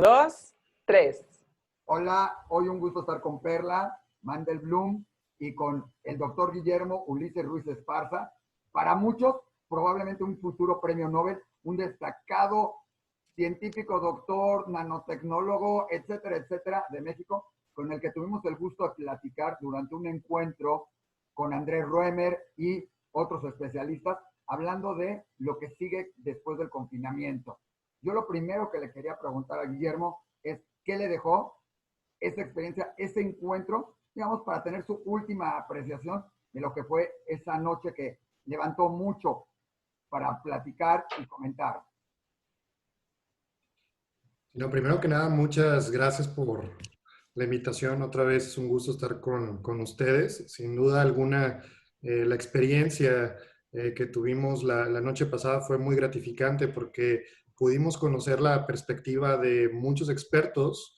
Dos, tres. Hola, hoy un gusto estar con Perla Mandelblum y con el doctor Guillermo Ulises Ruiz Esparza. Para muchos, probablemente un futuro premio Nobel, un destacado científico, doctor, nanotecnólogo, etcétera, etcétera, de México, con el que tuvimos el gusto de platicar durante un encuentro con Andrés Roemer y otros especialistas, hablando de lo que sigue después del confinamiento. Yo lo primero que le quería preguntar a Guillermo es, ¿qué le dejó esa experiencia, ese encuentro, digamos, para tener su última apreciación de lo que fue esa noche que levantó mucho para platicar y comentar? No, primero que nada, muchas gracias por la invitación. Otra vez es un gusto estar con ustedes. Sin duda alguna, la experiencia que tuvimos la noche pasada fue muy gratificante porque pudimos conocer la perspectiva de muchos expertos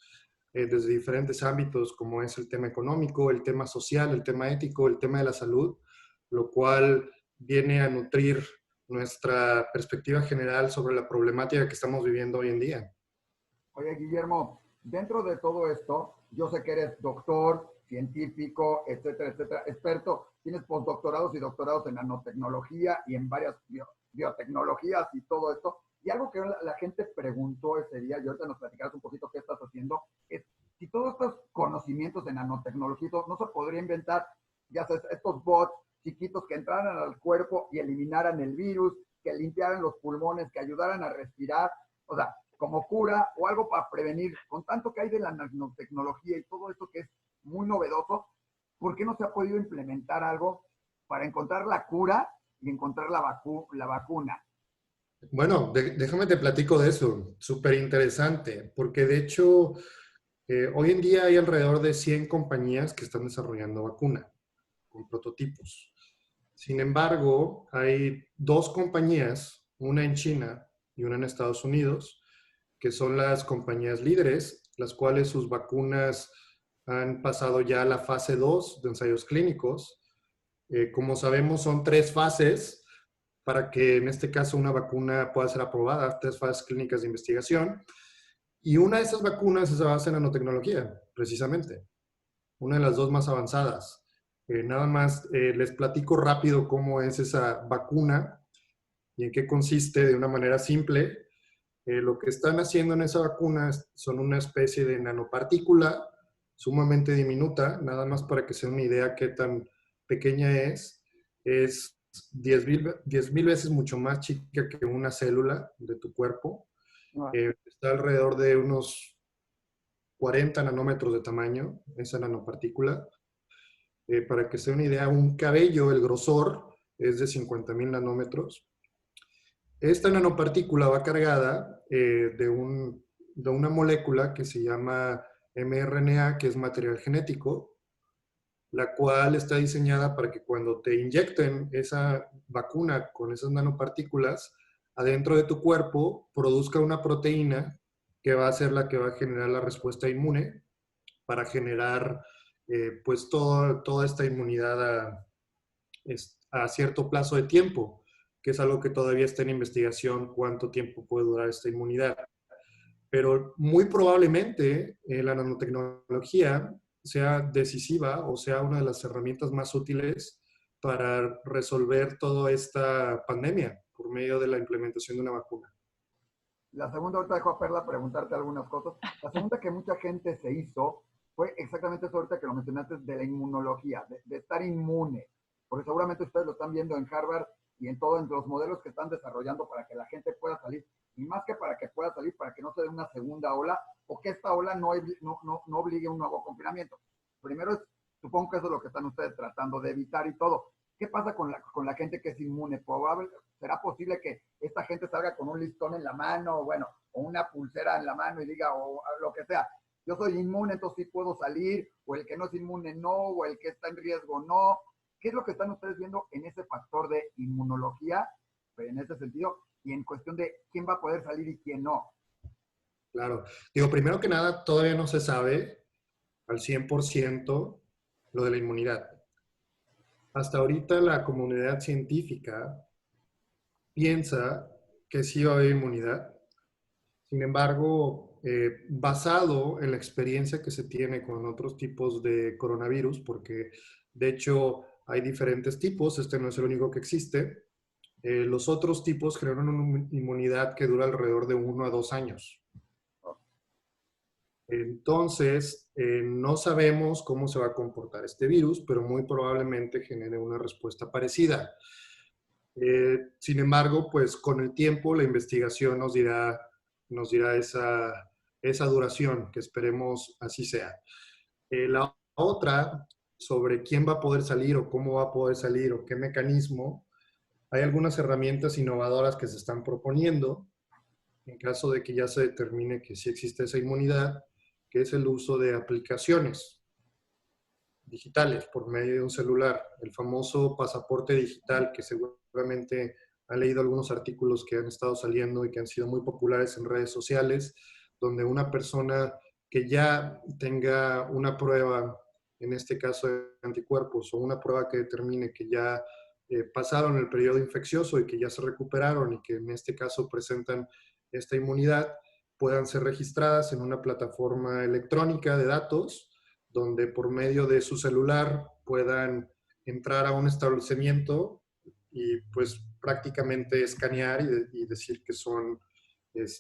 desde diferentes ámbitos, como es el tema económico, el tema social, el tema ético, el tema de la salud, lo cual viene a nutrir nuestra perspectiva general sobre la problemática que estamos viviendo hoy en día. Oye, Guillermo, dentro de todo esto, yo sé que eres doctor, científico, etcétera, etcétera, experto, tienes postdoctorados y doctorados en nanotecnología y en varias biotecnologías y todo esto. Y algo que la gente preguntó ese día, y ahorita nos platicarás un poquito qué estás haciendo, es si todos estos conocimientos de nanotecnología no se podría inventar, ya sabes, estos bots chiquitos que entraran al cuerpo y eliminaran el virus, que limpiaran los pulmones, que ayudaran a respirar, o sea, como cura o algo para prevenir, con tanto que hay de la nanotecnología y todo esto que es muy novedoso, ¿por qué no se ha podido implementar algo para encontrar la cura y encontrar la vacuna? Bueno, déjame te platico de eso. Súper interesante, porque de hecho, hoy en día hay alrededor de 100 compañías que están desarrollando vacuna con prototipos. Sin embargo, hay dos compañías, una en China y una en Estados Unidos, que son las compañías líderes, las cuales sus vacunas han pasado ya a la fase 2 de ensayos clínicos. Como sabemos, son 3 fases para que en este caso una vacuna pueda ser aprobada, 3 fases clínicas de investigación. Y una de esas vacunas se basa en nanotecnología, precisamente. Una de las dos más avanzadas. Nada más les platico rápido cómo es esa vacuna y en qué consiste de una manera simple. Lo que están haciendo en esa vacuna son una especie de nanopartícula sumamente diminuta, nada más para que se den una idea qué tan pequeña es 10,000 veces mucho más chica que una célula de tu cuerpo. Está alrededor de unos 40 nanómetros de tamaño, esa nanopartícula. Para que se den una idea, un cabello, el grosor es de 50,000 nanómetros. Esta nanopartícula va cargada de una molécula que se llama mRNA, que es material genético, la cual está diseñada para que cuando te inyecten esa vacuna con esas nanopartículas, adentro de tu cuerpo produzca una proteína que va a ser la que va a generar la respuesta inmune para generar pues toda esta inmunidad a cierto plazo de tiempo, que es algo que todavía está en investigación, cuánto tiempo puede durar esta inmunidad. Pero muy probablemente la nanotecnología sea decisiva o sea una de las herramientas más útiles para resolver toda esta pandemia por medio de la implementación de una vacuna. La segunda, ahorita dejo a Perla preguntarte algunas cosas. La segunda que mucha gente se hizo fue exactamente eso ahorita que lo mencionaste, de la inmunología, de estar inmune. Porque seguramente ustedes lo están viendo en Harvard y en todos los modelos que están desarrollando para que la gente pueda salir. Y más que para que pueda salir, para que no se dé una segunda ola o que esta ola no obligue a un nuevo confinamiento. Primero es, supongo que eso es lo que están ustedes tratando de evitar y todo. ¿Qué pasa con la gente que es inmune? ¿Será posible que esta gente salga con un listón en la mano, bueno, o una pulsera en la mano y diga, o lo que sea, yo soy inmune, entonces sí puedo salir, o el que no es inmune no, o el que está en riesgo no? ¿Qué es lo que están ustedes viendo en ese factor de inmunología, pero en ese sentido, y en cuestión de quién va a poder salir y quién no? Claro. Digo, primero que nada, todavía no se sabe al 100% lo de la inmunidad. Hasta ahorita la comunidad científica piensa que sí va a haber inmunidad. Sin embargo, basado en la experiencia que se tiene con otros tipos de coronavirus, porque de hecho hay diferentes tipos, este no es el único que existe. Los otros tipos generan una inmunidad que dura alrededor de 1 a 2 años. Entonces, no sabemos cómo se va a comportar este virus, pero muy probablemente genere una respuesta parecida. Sin embargo, pues con el tiempo la investigación nos dirá esa duración, que esperemos así sea. La otra, sobre quién va a poder salir o cómo va a poder salir o qué mecanismo, hay algunas herramientas innovadoras que se están proponiendo en caso de que ya se determine que sí existe esa inmunidad, que es el uso de aplicaciones digitales por medio de un celular, el famoso pasaporte digital, que seguramente han leído algunos artículos que han estado saliendo y que han sido muy populares en redes sociales, donde una persona que ya tenga una prueba, en este caso de anticuerpos, o una prueba que determine que ya pasaron el periodo infeccioso y que ya se recuperaron y que en este caso presentan esta inmunidad, puedan ser registradas en una plataforma electrónica de datos donde por medio de su celular puedan entrar a un establecimiento y pues prácticamente escanear y decir que son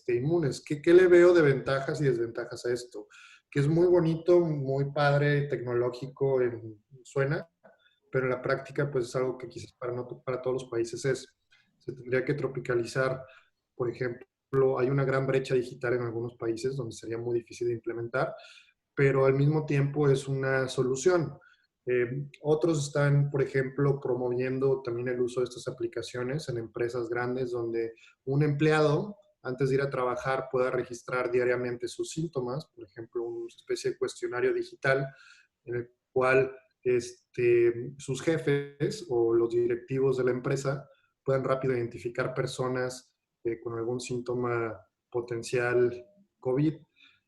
inmunes. ¿Qué le veo de ventajas y desventajas a esto? Que es muy bonito, muy padre, tecnológico, suena, pero en la práctica pues es algo que quizás no para todos los países se tendría que tropicalizar. Por ejemplo, hay una gran brecha digital en algunos países donde sería muy difícil de implementar, pero al mismo tiempo es una solución. Otros están, por ejemplo, promoviendo también el uso de estas aplicaciones en empresas grandes donde un empleado, antes de ir a trabajar, pueda registrar diariamente sus síntomas, por ejemplo, una especie de cuestionario digital en el cual sus jefes o los directivos de la empresa puedan rápido identificar personas con algún síntoma potencial COVID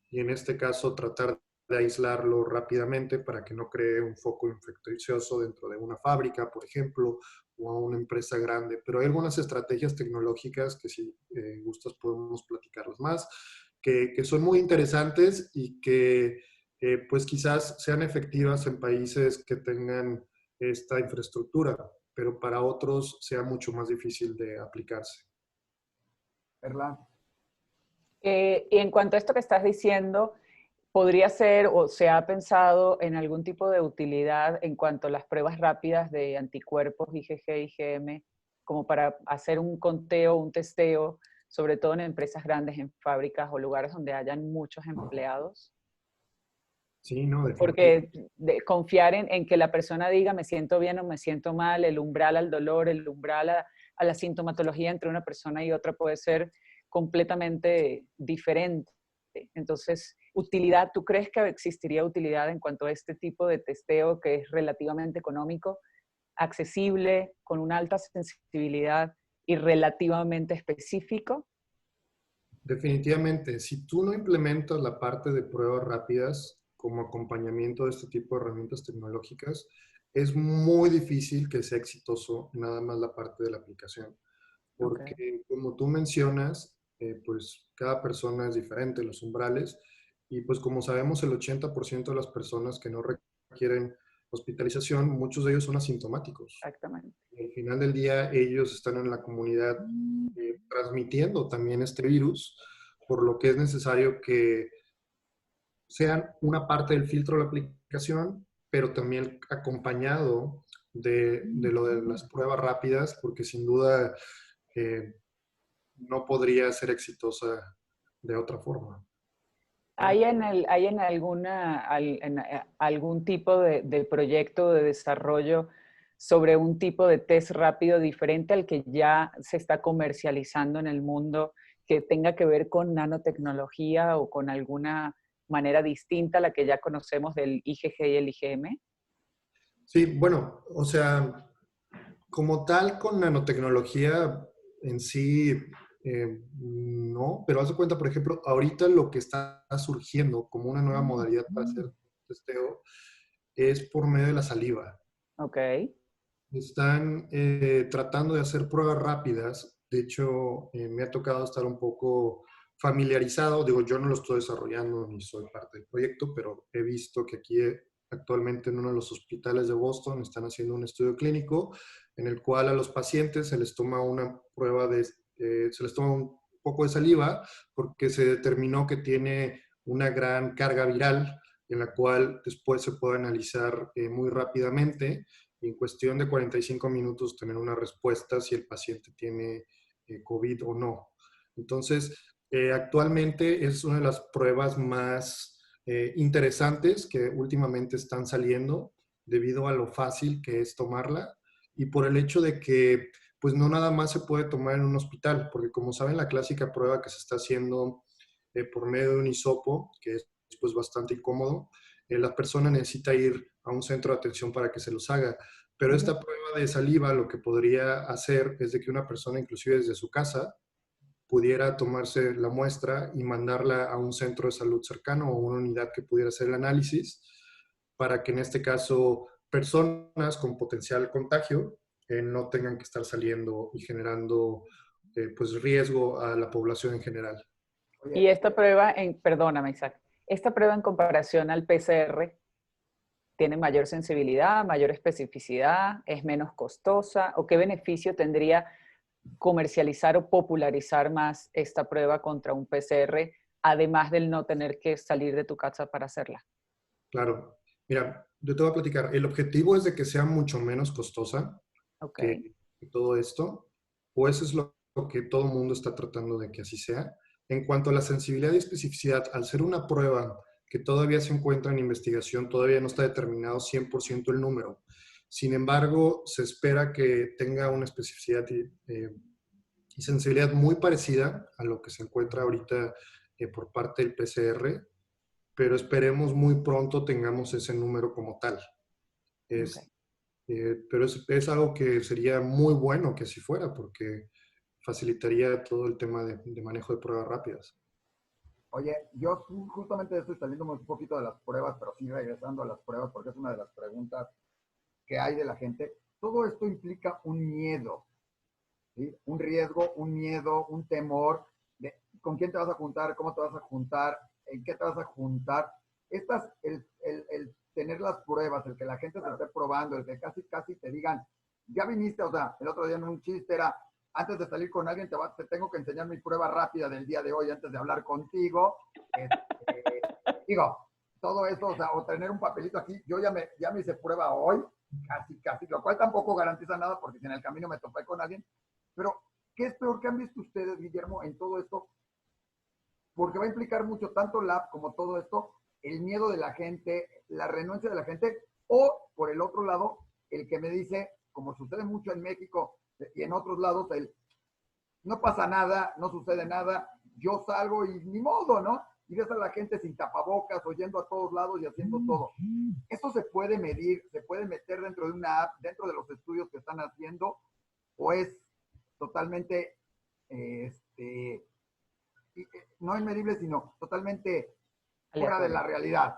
y en este caso tratar de aislarlo rápidamente para que no cree un foco infeccioso dentro de una fábrica, por ejemplo, o a una empresa grande. Pero hay algunas estrategias tecnológicas que si gustas podemos platicarlas más, que son muy interesantes y que pues quizás sean efectivas en países que tengan esta infraestructura, pero para otros sea mucho más difícil de aplicarse. ¿Verdad? Y en cuanto a esto que estás diciendo, ¿podría ser o se ha pensado en algún tipo de utilidad en cuanto a las pruebas rápidas de anticuerpos IgG, IgM, como para hacer un conteo, un testeo, sobre todo en empresas grandes, en fábricas o lugares donde hayan muchos empleados? Sí, no, definitivamente. Porque confiar en que la persona diga me siento bien o me siento mal, el umbral al dolor, el umbral a la sintomatología entre una persona y otra puede ser completamente diferente. Entonces, utilidad, ¿tú crees que existiría utilidad en cuanto a este tipo de testeo que es relativamente económico, accesible, con una alta sensibilidad y relativamente específico? Definitivamente, si tú no implementas la parte de pruebas rápidas como acompañamiento de este tipo de herramientas tecnológicas, es muy difícil que sea exitoso nada más la parte de la aplicación. Porque Okay. como tú mencionas, pues cada persona es diferente, los umbrales, y pues como sabemos el 80% de las personas que no requieren hospitalización, muchos de ellos son asintomáticos. Exactamente. Y al final del día ellos están en la comunidad transmitiendo también este virus, por lo que es necesario que sean una parte del filtro de la aplicación, pero también acompañado de lo de las pruebas rápidas, porque sin duda eh, no podría ser exitosa de otra forma. ¿Hay en algún tipo de proyecto de desarrollo sobre un tipo de test rápido diferente al que ya se está comercializando en el mundo, que tenga que ver con nanotecnología o con alguna manera distinta a la que ya conocemos del IgG y el IgM? Sí, bueno, o sea, como tal con nanotecnología en sí, no, pero haz de cuenta, por ejemplo, ahorita lo que está surgiendo como una nueva modalidad para hacer testeo es por medio de la saliva. Ok, Están tratando de hacer pruebas rápidas. De hecho, me ha tocado estar un poco familiarizado, digo, yo no lo estoy desarrollando ni soy parte del proyecto, pero he visto que aquí actualmente en uno de los hospitales de Boston están haciendo un estudio clínico en el cual a los pacientes se les toma una prueba se les toma un poco de saliva porque se determinó que tiene una gran carga viral en la cual después se puede analizar muy rápidamente y en cuestión de 45 minutos tener una respuesta si el paciente tiene COVID o no. Entonces, actualmente es una de las pruebas más interesantes que últimamente están saliendo debido a lo fácil que es tomarla y por el hecho de que pues no nada más se puede tomar en un hospital, porque como saben la clásica prueba que se está haciendo por medio de un hisopo, que es pues bastante incómodo, la persona necesita ir a un centro de atención para que se los haga. Pero esta prueba de saliva lo que podría hacer es de que una persona, inclusive desde su casa, pudiera tomarse la muestra y mandarla a un centro de salud cercano o una unidad que pudiera hacer el análisis para que en este caso personas con potencial contagio no tengan que estar saliendo y generando pues riesgo a la población en general. Y esta prueba, perdóname Isaac, esta prueba en comparación al PCR tiene mayor sensibilidad, mayor especificidad, es menos costosa, ¿o qué beneficio tendría comercializar o popularizar más esta prueba contra un PCR, además del no tener que salir de tu casa para hacerla? Claro. Mira, yo te voy a platicar. El objetivo es de que sea mucho menos costosa Ok. que todo esto, o eso es lo que todo el mundo está tratando de que así sea. En cuanto a la sensibilidad y especificidad, al ser una prueba que todavía se encuentra en investigación, todavía no está determinado 100% el número. Sin embargo, se espera que tenga una especificidad y sensibilidad muy parecida a lo que se encuentra ahorita por parte del PCR, pero esperemos muy pronto tengamos ese número como tal. Okay. Pero es algo que sería muy bueno que así fuera, porque facilitaría todo el tema de manejo de pruebas rápidas. Oye, yo justamente estoy saliendo un poquito de las pruebas, pero sí regresando a las pruebas, porque es una de las preguntas que hay de la gente. Todo esto implica un miedo, ¿sí? Un riesgo, un miedo, un temor de con quién te vas a juntar, cómo te vas a juntar, en qué te vas a juntar. El tener las pruebas, el que la gente se esté probando, el que casi te digan, ya viniste, o sea, el otro día en un chiste era, antes de salir con alguien te tengo que enseñar mi prueba rápida del día de hoy antes de hablar contigo. Digo, todo eso, o sea, o tener un papelito aquí, yo ya me hice prueba hoy, casi, lo cual tampoco garantiza nada porque si en el camino me topé con alguien, pero ¿qué es peor que han visto ustedes, Guillermo, en todo esto? Porque va a implicar mucho, tanto la app como todo esto, el miedo de la gente, la renuncia de la gente, o por el otro lado, el que me dice, como sucede mucho en México y en otros lados, no pasa nada, no sucede nada, yo salgo y ni modo, ¿no? Y ves a la gente sin tapabocas, oyendo a todos lados y haciendo todo. ¿Eso se puede medir, se puede meter dentro de una app, dentro de los estudios que están haciendo, o es totalmente, no inmedible, sino totalmente fuera de la realidad?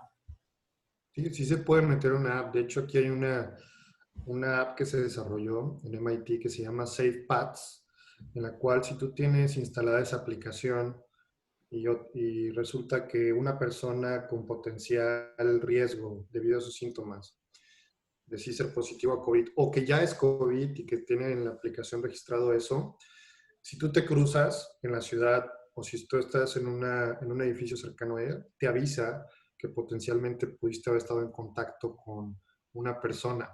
Sí, sí se puede meter una app. De hecho, aquí hay una app que se desarrolló en MIT que se llama SafePaths, en la cual si tú tienes instalada esa aplicación y resulta que una persona con potencial riesgo debido a sus síntomas de sí ser positivo a COVID o que ya es COVID y que tiene en la aplicación registrado eso, si tú te cruzas en la ciudad o si tú estás en un edificio cercano a ella, te avisa que potencialmente pudiste haber estado en contacto con una persona.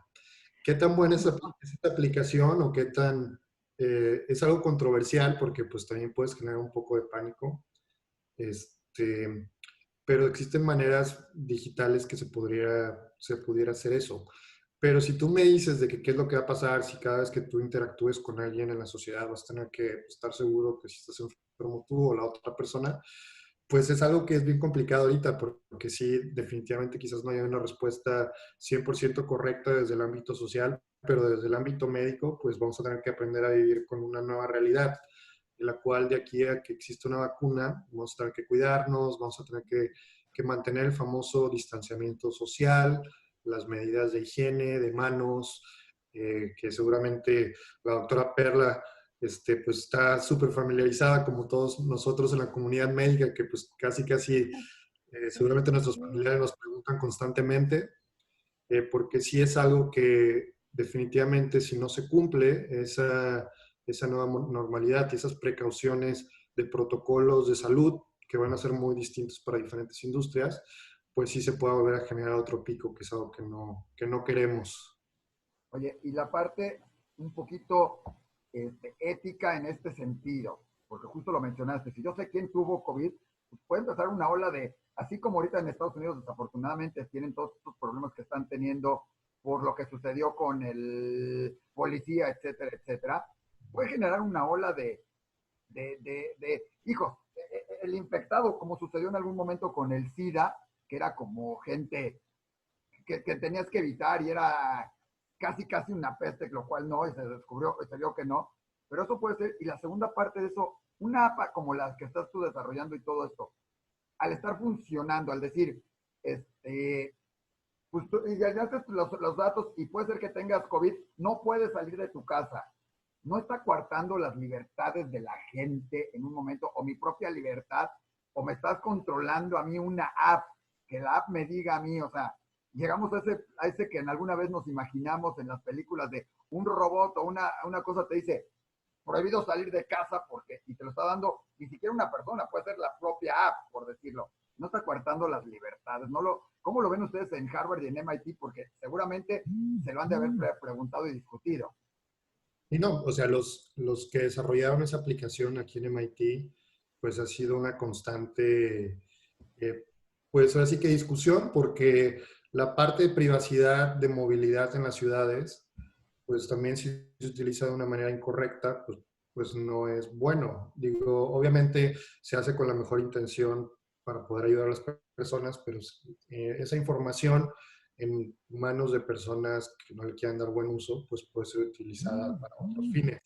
¿Qué tan buena es esta aplicación o qué tan... es algo controversial porque pues también puedes generar un poco de pánico, pero existen maneras digitales que se pudiera hacer eso. Pero si tú me dices de que qué es lo que va a pasar si cada vez que tú interactúes con alguien en la sociedad vas a tener que estar seguro que si estás enfermo tú o la otra persona, pues es algo que es bien complicado ahorita, porque sí, definitivamente quizás no haya una respuesta 100% correcta desde el ámbito social, pero desde el ámbito médico, pues vamos a tener que aprender a vivir con una nueva realidad, en la cual de aquí a que exista una vacuna, vamos a tener que cuidarnos, vamos a tener que mantener el famoso distanciamiento social, las medidas de higiene, de manos, que seguramente la doctora Perla pues está súper familiarizada como todos nosotros en la comunidad médica, que pues casi seguramente nuestros familiares nos preguntan constantemente, porque sí es algo que definitivamente si no se cumple esa nueva normalidad y esas precauciones de protocolos de salud que van a ser muy distintos para diferentes industrias, pues sí se puede volver a generar otro pico, que es algo que no queremos. Oye, y la parte un poquito ética en este sentido, porque justo lo mencionaste, si yo sé quién tuvo COVID, pues puede empezar una ola de, así como ahorita en Estados Unidos desafortunadamente tienen todos estos problemas que están teniendo por lo que sucedió con el policía, etcétera, etcétera, puede generar una ola hijos, el infectado, como sucedió en algún momento con el SIDA, que era como gente que tenías que evitar y era casi una peste, lo cual no, y se descubrió, se vio que no, pero eso puede ser, y la segunda parte de eso, una app como la que estás tú desarrollando y todo esto, al estar funcionando, al decir, pues tú, y ya haces los datos y puede ser que tengas COVID, no puedes salir de tu casa, no está coartando las libertades de la gente en un momento, o mi propia libertad, o me estás controlando a mí una app, que la app me diga a mí, o sea, llegamos a ese que en alguna vez nos imaginamos en las películas de un robot o una cosa te dice, prohibido salir de casa porque, y te lo está dando ni siquiera una persona, puede ser la propia app, por decirlo. No está coartando las libertades. ¿Cómo lo ven ustedes en Harvard y en MIT? Porque seguramente se lo han de haber preguntado y discutido. Y no, o sea, los que desarrollaron esa aplicación aquí en MIT, pues ha sido una constante, pues ahora sí que discusión, porque la parte de privacidad, de movilidad en las ciudades, pues también si se utiliza de una manera incorrecta, pues no es bueno. Digo, obviamente se hace con la mejor intención para poder ayudar a las personas, pero esa información en manos de personas que no le quieran dar buen uso, pues puede ser utilizada para otros fines.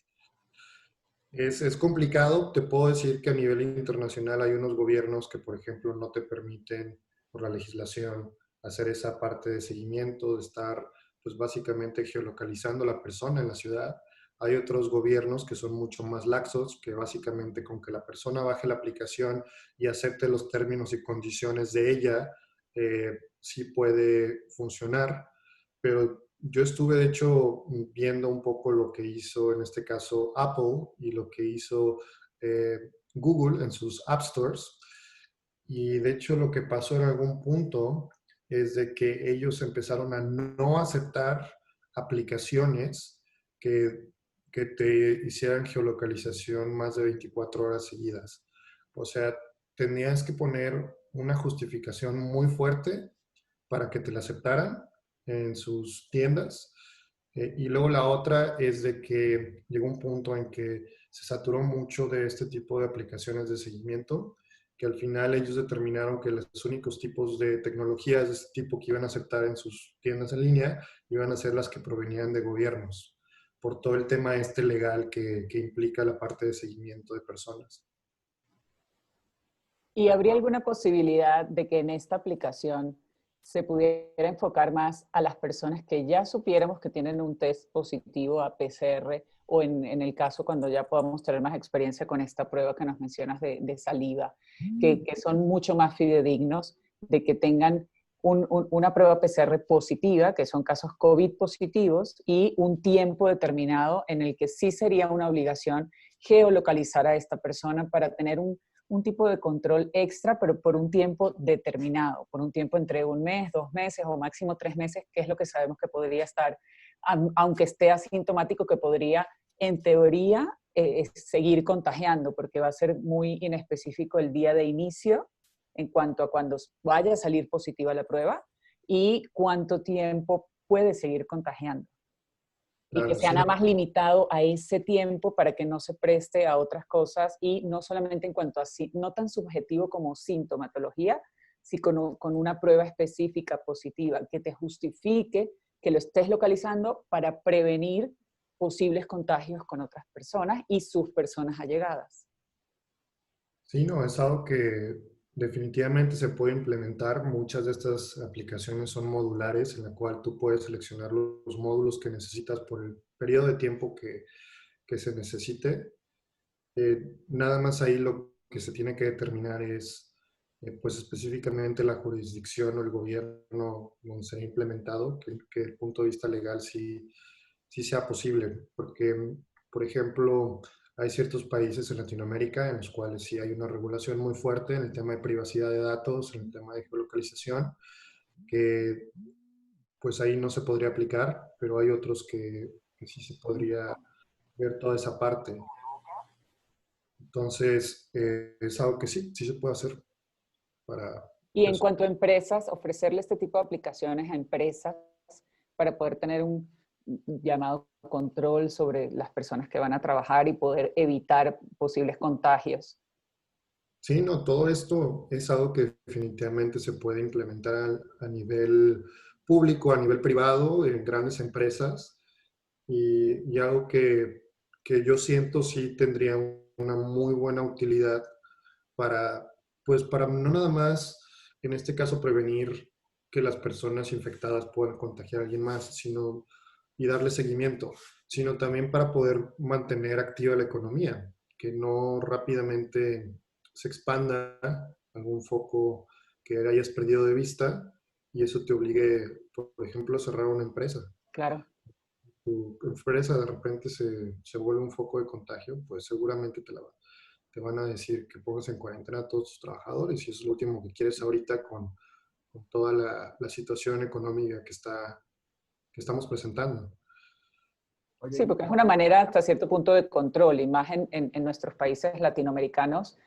Es complicado, te puedo decir que a nivel internacional hay unos gobiernos que, por ejemplo, no te permiten por la legislación hacer esa parte de seguimiento, de estar pues básicamente geolocalizando a la persona en la ciudad. Hay otros gobiernos que son mucho más laxos, que básicamente con que la persona baje la aplicación y acepte los términos y condiciones de ella, sí puede funcionar. Pero yo estuve, de hecho, viendo un poco lo que hizo, en este caso, Apple y lo que hizo Google en sus App Stores. Y de hecho, lo que pasó en algún punto es de que ellos empezaron a no aceptar aplicaciones que te hicieran geolocalización más de 24 horas seguidas. O sea, tenías que poner una justificación muy fuerte para que te la aceptaran en sus tiendas. Y luego la otra es de que llegó un punto en que se saturó mucho de este tipo de aplicaciones de seguimiento, que al final ellos determinaron que los únicos tipos de tecnologías de este tipo que iban a aceptar en sus tiendas en línea iban a ser las que provenían de gobiernos, por todo el tema este legal que implica la parte de seguimiento de personas. ¿Y habría alguna posibilidad de que en esta aplicación se pudiera enfocar más a las personas que ya supiéramos que tienen un test positivo a PCR o en el caso cuando ya podamos tener más experiencia con esta prueba que nos mencionas de saliva, que son mucho más fidedignos de que tengan una prueba PCR positiva, que son casos COVID positivos, y un tiempo determinado en el que sí sería una obligación geolocalizar a esta persona para tener un tipo de control extra, pero por un tiempo determinado, por un tiempo entre un mes, 2 meses o máximo 3 meses, que es lo que sabemos que podría estar, aunque esté asintomático, que podría, en teoría, seguir contagiando, porque va a ser muy inespecífico el día de inicio en cuanto a cuando vaya a salir positiva la prueba y cuánto tiempo puede seguir contagiando. Y que Claro, sea sí. nada más limitado a ese tiempo para que no se preste a otras cosas y no solamente en cuanto a, no tan subjetivo como sintomatología, sino con una prueba específica positiva que te justifique que lo estés localizando para prevenir posibles contagios con otras personas y sus personas allegadas. Sí, no, es algo que definitivamente se puede implementar. Muchas de estas aplicaciones son modulares, en la cual tú puedes seleccionar los módulos que necesitas por el periodo de tiempo que que se necesite. Nada más ahí lo que se tiene que determinar es, pues específicamente la jurisdicción o el gobierno donde se ha implementado, que el punto de vista legal sí sea posible. Porque, por ejemplo, hay ciertos países en Latinoamérica en los cuales sí hay una regulación muy fuerte en el tema de privacidad de datos, en el tema de geolocalización, que pues ahí no se podría aplicar, pero hay otros que sí se podría ver toda esa parte. Entonces, es algo que sí se puede hacer para Y en eso. cuanto a empresas, ofrecerle este tipo de aplicaciones a empresas para poder tener un llamado control sobre las personas que van a trabajar y poder evitar posibles contagios. Sí, no, todo esto es algo que definitivamente se puede implementar a nivel público, a nivel privado, en grandes empresas, y algo que yo siento sí tendría una muy buena utilidad para, pues para no nada más, en este caso, prevenir que las personas infectadas puedan contagiar a alguien más, sino, y darle seguimiento, sino también para poder mantener activa la economía, que no rápidamente se expanda algún foco que hayas perdido de vista y eso te obligue, por ejemplo, a cerrar una empresa. Claro. Tu empresa de repente se vuelve un foco de contagio, pues seguramente te van a decir que pongas en cuarentena a todos tus trabajadores y eso es lo último que quieres ahorita con toda la situación económica que estamos presentando. Oye, Sí, porque es una manera hasta cierto punto de control, y más en nuestros países latinoamericanos,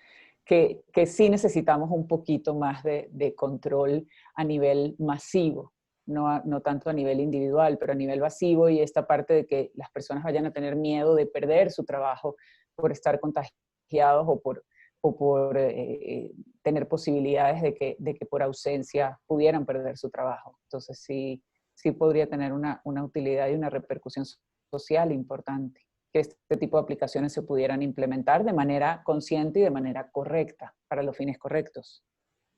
que sí necesitamos un poquito más de control a nivel masivo, no tanto a nivel individual, pero a nivel masivo, y esta parte de que las personas vayan a tener miedo de perder su trabajo por estar contagiados o por tener posibilidades de que por ausencia pudieran perder su trabajo. Entonces sí podría tener una utilidad y una repercusión social importante, que este tipo de aplicaciones se pudieran implementar de manera consciente y de manera correcta, para los fines correctos.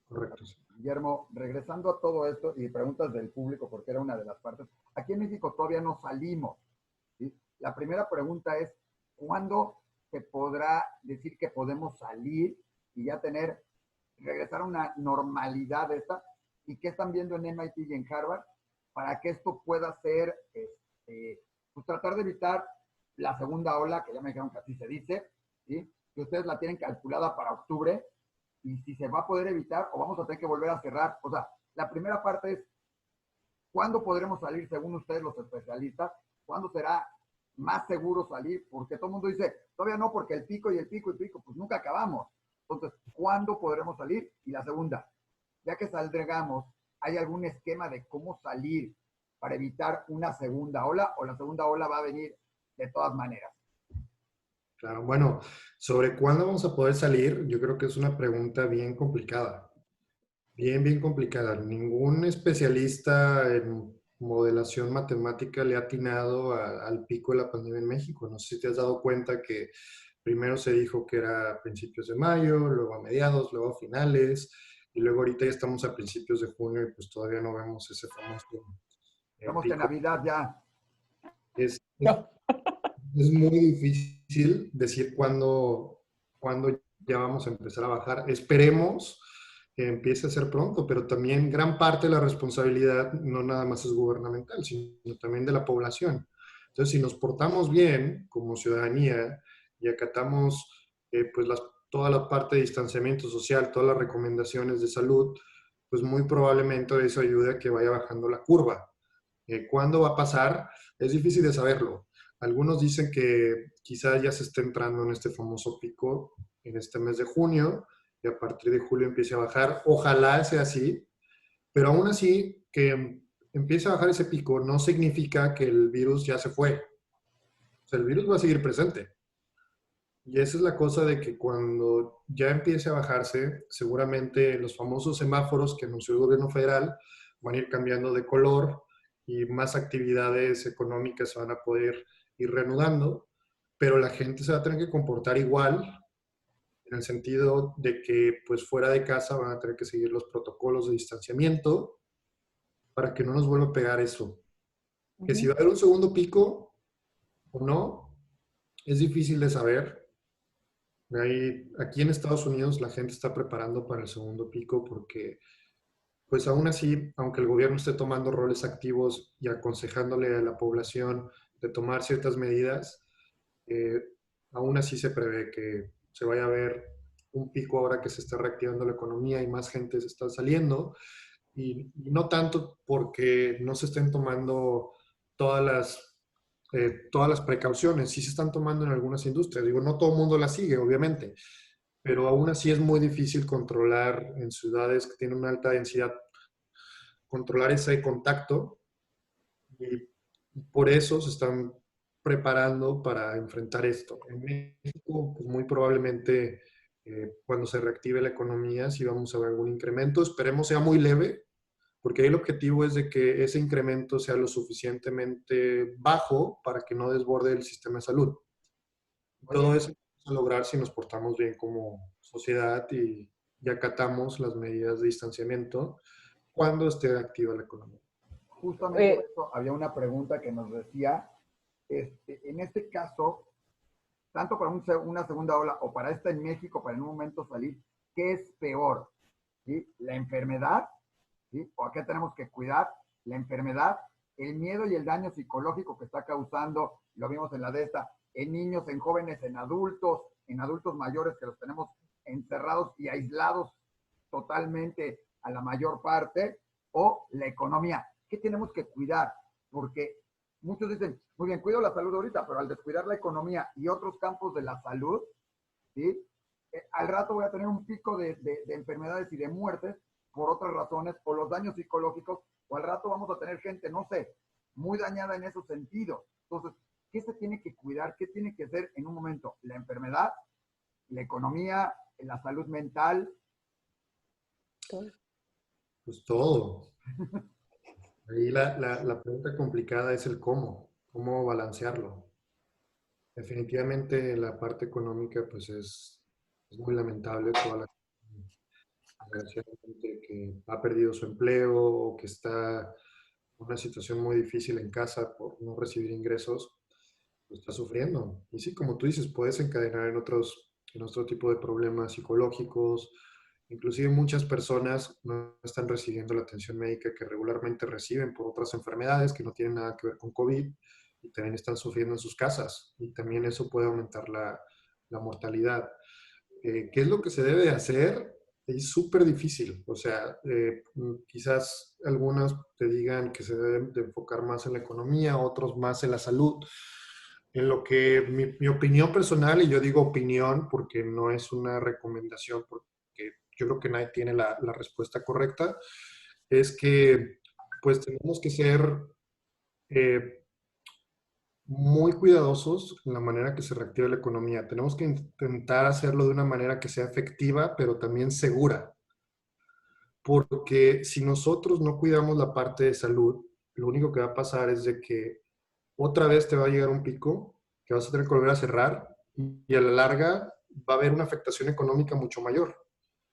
Correcto. Sí. Guillermo, regresando a todo esto y preguntas del público, porque era una de las partes, aquí en México todavía no salimos, ¿sí? La primera pregunta es, ¿cuándo se podrá decir que podemos salir y ya regresar a una normalidad esta? ¿Y qué están viendo en MIT y en Harvard para que esto pueda ser, pues tratar de evitar la segunda ola, que ya me dijeron que así se dice, ¿sí? Que ustedes la tienen calculada para octubre, y si se va a poder evitar o vamos a tener que volver a cerrar. O sea, la primera parte es, ¿cuándo podremos salir según ustedes los especialistas? ¿Cuándo será más seguro salir? Porque todo el mundo dice, todavía no, porque el pico y el pico y el pico, pues nunca acabamos. Entonces, ¿cuándo podremos salir? Y la segunda, ya que saldremos, ¿hay algún esquema de cómo salir para evitar una segunda ola o la segunda ola va a venir de todas maneras? Claro, bueno, sobre cuándo vamos a poder salir, yo creo que es una pregunta bien complicada, bien complicada. Ningún especialista en modelación matemática le ha atinado al pico de la pandemia en México. No sé si te has dado cuenta que primero se dijo que era a principios de mayo, luego a mediados, luego a finales, y luego ahorita ya estamos a principios de junio y pues todavía no vemos ese famoso Estamos en pico. Navidad ya. Es, es, No. es muy difícil decir cuándo ya vamos a empezar a bajar. Esperemos que empiece a ser pronto, pero también gran parte de la responsabilidad no nada más es gubernamental, sino también de la población. Entonces, si nos portamos bien como ciudadanía y acatamos pues toda la parte de distanciamiento social, todas las recomendaciones de salud, pues muy probablemente eso ayude a que vaya bajando la curva. ¿Cuándo va a pasar? Es difícil de saberlo. Algunos dicen que quizás ya se esté entrando en este famoso pico en este mes de junio y a partir de julio empiece a bajar. Ojalá sea así, pero aún así que empiece a bajar ese pico no significa que el virus ya se fue. O sea, el virus va a seguir presente. Y esa es la cosa de que cuando ya empiece a bajarse, seguramente los famosos semáforos que anunció el gobierno federal van a ir cambiando de color y más actividades económicas se van a poder ir reanudando, pero la gente se va a tener que comportar igual en el sentido de que pues fuera de casa van a tener que seguir los protocolos de distanciamiento para que no nos vuelva a pegar eso. Que si va a haber un segundo pico o no, Es difícil de saber. Aquí en Estados Unidos la gente está preparando para el segundo pico porque, pues aún así, aunque el gobierno esté tomando roles activos y aconsejándole a la población de tomar ciertas medidas, eh, aún así se prevé que se vaya a ver un pico ahora que se está reactivando la economía y más gente se está saliendo. Y no tanto porque no se estén tomando todas todas las precauciones, sí se están tomando en algunas industrias. Digo, no todo el mundo las sigue, obviamente, pero aún así es muy difícil controlar en ciudades que tienen una alta densidad, controlar ese contacto y por eso se están preparando para enfrentar esto. En México, pues muy probablemente cuando se reactive la economía, sí vamos a ver algún incremento. Esperemos sea muy leve, porque ahí el objetivo es de que ese incremento sea lo suficientemente bajo para que no desborde el sistema de salud. Oye, Todo eso vamos a lograr si nos portamos bien como sociedad y acatamos las medidas de distanciamiento cuando esté activa la economía. justamente Eh, por eso había una pregunta que nos decía, en este caso, tanto para una segunda ola o para esta en México, para en un momento salir, ¿qué es peor? ¿Sí? ¿La enfermedad? ¿Sí? ¿O a qué tenemos que cuidar? La enfermedad, el miedo y el daño psicológico que está causando, lo vimos en la de esta, en niños, en jóvenes, en adultos mayores que los tenemos encerrados y aislados totalmente a la mayor parte, o la economía. ¿Qué tenemos que cuidar? Porque muchos dicen, muy bien, cuido la salud ahorita, pero al descuidar la economía y otros campos de la salud, ¿sí? Al rato voy a tener un pico de enfermedades y de muertes por otras razones, por los daños psicológicos, o al rato vamos a tener gente, no sé, muy dañada en esos sentidos. Entonces, ¿qué se tiene que cuidar? ¿Qué tiene que ser en un momento? La enfermedad, la economía, la salud mental. Pues todo. Ahí la pregunta complicada es el cómo balancearlo. Definitivamente la parte económica pues es muy lamentable toda la gente que ha perdido su empleo o que está en una situación muy difícil en casa por no recibir ingresos, pues está sufriendo. Y sí, como tú dices, puedes encadenar en otro tipo de problemas psicológicos. Inclusive muchas personas no están recibiendo la atención médica que regularmente reciben por otras enfermedades que no tienen nada que ver con COVID y también están sufriendo en sus casas. Y también eso puede aumentar la mortalidad. ¿Qué es lo que se debe de hacer? Es súper difícil. O sea, quizás algunos te digan que se deben de enfocar más en la economía, otros más en la salud. En lo que mi opinión personal, y yo digo opinión porque no es una recomendación, porque yo creo que nadie tiene la respuesta correcta, es que pues tenemos que ser eh, muy cuidadosos en la manera que se reactive la economía. Tenemos que intentar hacerlo de una manera que sea efectiva, pero también segura. Porque si nosotros no cuidamos la parte de salud, lo único que va a pasar es de que otra vez te va a llegar un pico que vas a tener que volver a cerrar y a la larga va a haber una afectación económica mucho mayor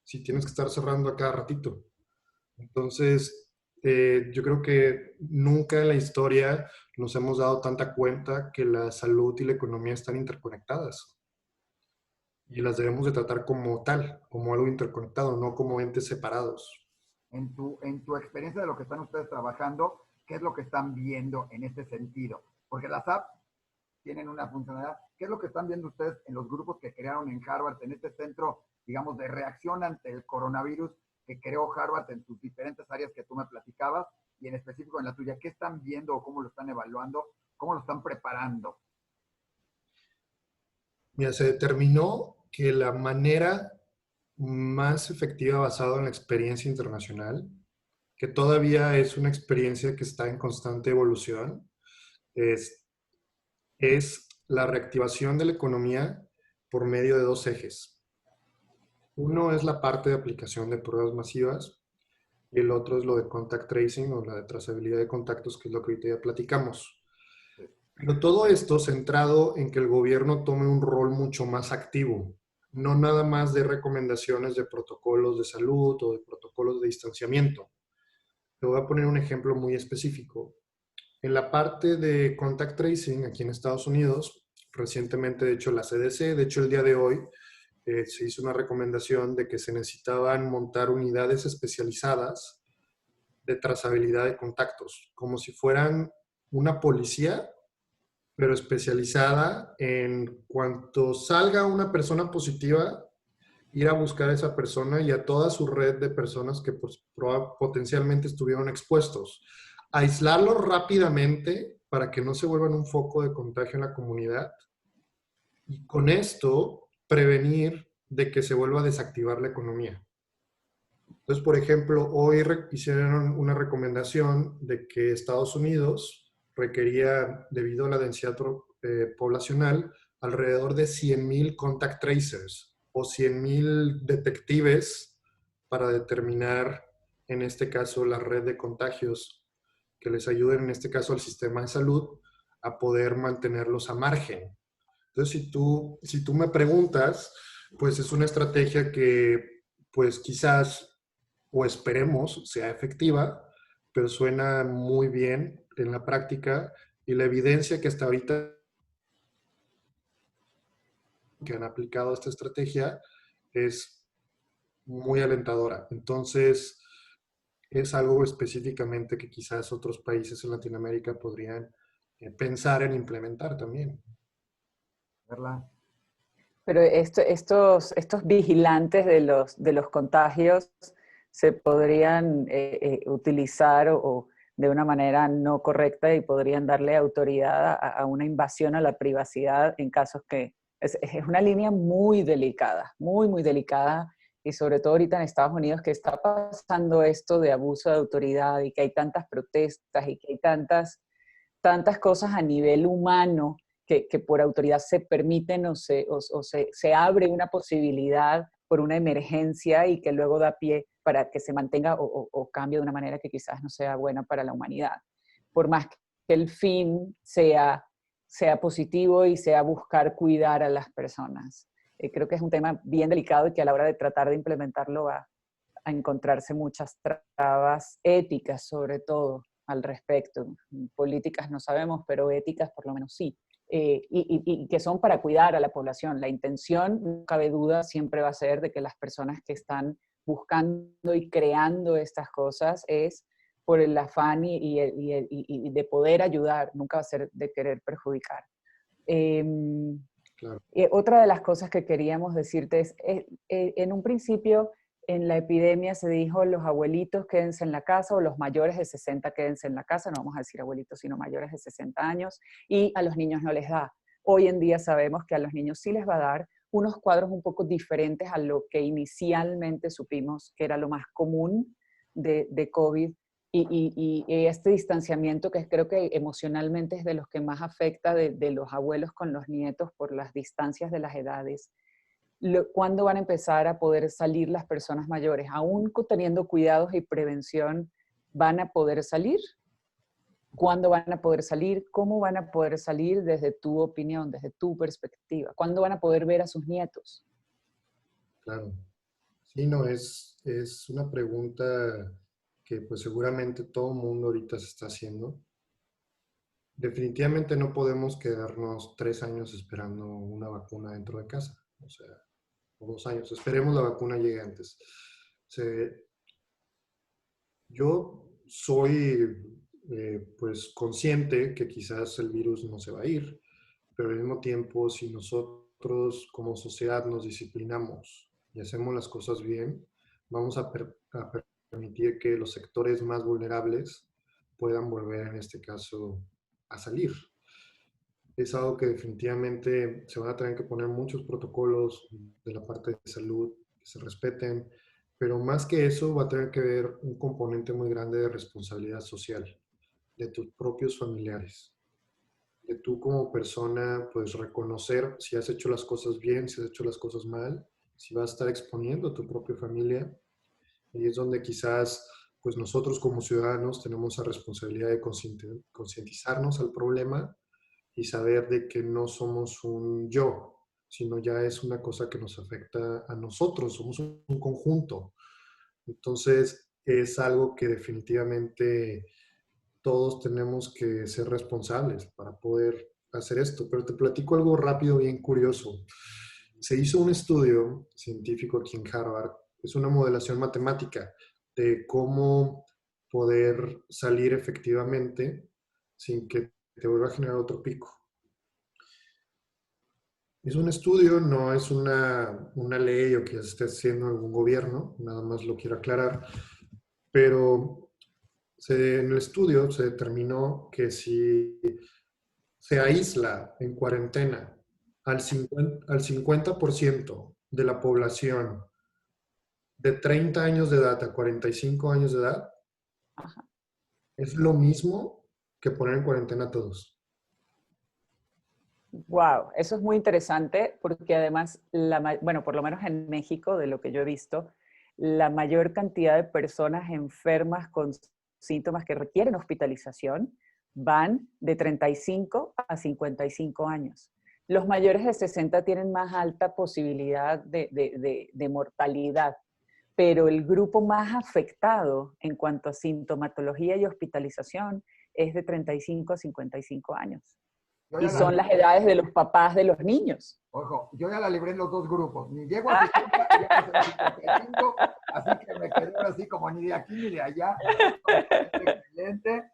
si tienes que estar cerrando a cada ratito. Entonces, yo creo que nunca en la historia nos hemos dado tanta cuenta que la salud y la economía están interconectadas y las debemos de tratar como tal, como algo interconectado, no como entes separados. En tu experiencia de lo que están ustedes trabajando, ¿qué es lo que están viendo en este sentido? Porque las apps tienen una funcionalidad. ¿Qué es lo que están viendo ustedes en los grupos que crearon en Harvard, en este centro, digamos, de reacción ante el coronavirus que creó Harvard en sus diferentes áreas que tú me platicabas y en específico en la tuya? ¿Qué están viendo o cómo lo están evaluando? ¿Cómo lo están preparando? Mira, se determinó que la manera más efectiva basada en la experiencia internacional, que todavía es una experiencia que está en constante evolución, es, es la reactivación de la economía por medio de dos ejes. Uno es la parte de aplicación de pruebas masivas y el otro es lo de contact tracing o la de trazabilidad de contactos, que es lo que ahorita ya platicamos. Pero todo esto centrado en que el gobierno tome un rol mucho más activo, no nada más de recomendaciones de protocolos de salud o de protocolos de distanciamiento. Te voy a poner un ejemplo muy específico. En la parte de contact tracing aquí en Estados Unidos, recientemente, de hecho, la CDC, de hecho, el día de hoy se hizo una recomendación de que se necesitaban montar unidades especializadas de trazabilidad de contactos, como si fueran una policía, pero especializada en cuanto salga una persona positiva, ir a buscar a esa persona y a toda su red de personas que pues, potencialmente estuvieron expuestos. Aislarlos rápidamente para que no se vuelvan un foco de contagio en la comunidad y con esto prevenir de que se vuelva a desactivar la economía. Entonces, por ejemplo, hoy hicieron una recomendación de que Estados Unidos requería, debido a la densidad poblacional, alrededor de 100,000 contact tracers o 100,000 detectives para determinar, en este caso, la red de contagios que les ayuden, en este caso, al sistema de salud a poder mantenerlos a margen. Entonces, si tú me preguntas, pues es una estrategia que, pues quizás o esperemos sea efectiva, pero suena muy bien en la práctica y la evidencia que hasta ahorita que han aplicado esta estrategia es muy alentadora. Entonces, es algo específicamente que quizás otros países en Latinoamérica podrían pensar en implementar también. ¿Verdad? Pero estos vigilantes de los contagios se podrían utilizar o de una manera no correcta y podrían darle autoridad a una invasión a la privacidad en casos que es una línea muy delicada, muy, muy delicada. Y sobre todo ahorita en Estados Unidos que está pasando esto de abuso de autoridad y que hay tantas protestas y que hay tantas cosas a nivel humano que por autoridad se permiten se abre una posibilidad por una emergencia y que luego da pie para que se mantenga o cambie de una manera que quizás no sea buena para la humanidad. Por más que el fin sea positivo y sea buscar cuidar a las personas. Creo que es un tema bien delicado y que a la hora de tratar de implementarlo va a encontrarse muchas trabas éticas, sobre todo, al respecto. Políticas no sabemos, pero éticas por lo menos sí. Y que son para cuidar a la población. La intención, no cabe duda, siempre va a ser de que las personas que están buscando y creando estas cosas es por el afán y de poder ayudar, nunca va a ser de querer perjudicar. Claro. Otra de las cosas que queríamos decirte es, en un principio en la epidemia se dijo los abuelitos quédense en la casa o los mayores de 60 quédense en la casa, no vamos a decir abuelitos sino mayores de 60 años, y a los niños no les da. Hoy en día sabemos que a los niños sí les va a dar unos cuadros un poco diferentes a lo que inicialmente supimos que era lo más común de COVID, y este distanciamiento que creo que emocionalmente es de los que más afecta de los abuelos con los nietos por las distancias de las edades. ¿Cuándo van a empezar a poder salir las personas mayores? Aún teniendo cuidados y prevención, ¿van a poder salir? ¿Cuándo van a poder salir? ¿Cómo van a poder salir desde tu opinión, desde tu perspectiva? ¿Cuándo van a poder ver a sus nietos? Claro. Sí, no, es una pregunta que pues seguramente todo el mundo ahorita se está haciendo. Definitivamente no podemos quedarnos 3 años esperando una vacuna dentro de casa, o sea, o 2 años. Esperemos la vacuna llegue antes. Yo soy pues consciente que quizás el virus no se va a ir, pero al mismo tiempo si nosotros como sociedad nos disciplinamos y hacemos las cosas bien, vamos a permitir que los sectores más vulnerables puedan volver en este caso a salir. Es algo que definitivamente se van a tener que poner muchos protocolos de la parte de salud que se respeten, pero más que eso va a tener que ver un componente muy grande de responsabilidad social de tus propios familiares, de tú como persona, pues reconocer si has hecho las cosas bien, si has hecho las cosas mal, si vas a estar exponiendo a tu propia familia. Y es donde quizás pues nosotros como ciudadanos tenemos la responsabilidad de concientizarnos al problema y saber de que no somos un yo, sino ya es una cosa que nos afecta a nosotros, somos un conjunto. Entonces, es algo que definitivamente todos tenemos que ser responsables para poder hacer esto, pero te platico algo rápido, bien curioso. Se hizo un estudio científico aquí en Harvard, es una modelación matemática de cómo poder salir efectivamente sin que te vuelva a generar otro pico. Es un estudio, no es una ley o que ya se esté haciendo algún gobierno, nada más lo quiero aclarar, pero en el estudio se determinó que si se aísla en cuarentena al 50% de la población de 30 años de edad a 45 años de edad, Ajá. es lo mismo que poner en cuarentena a todos. Wow, eso es muy interesante porque además, bueno, por lo menos en México, de lo que yo he visto, la mayor cantidad de personas enfermas con síntomas que requieren hospitalización van de 35 a 55 años. Los mayores de 60 tienen más alta posibilidad de mortalidad, pero el grupo más afectado en cuanto a sintomatología y hospitalización es de 35 a 55 años. Y son las edades de los papás de los niños. Ojo, yo ya la libré en los dos grupos. Ni llego a 60 y ya no soy 55, así que me quedé así como ni de aquí ni de allá. Excelente.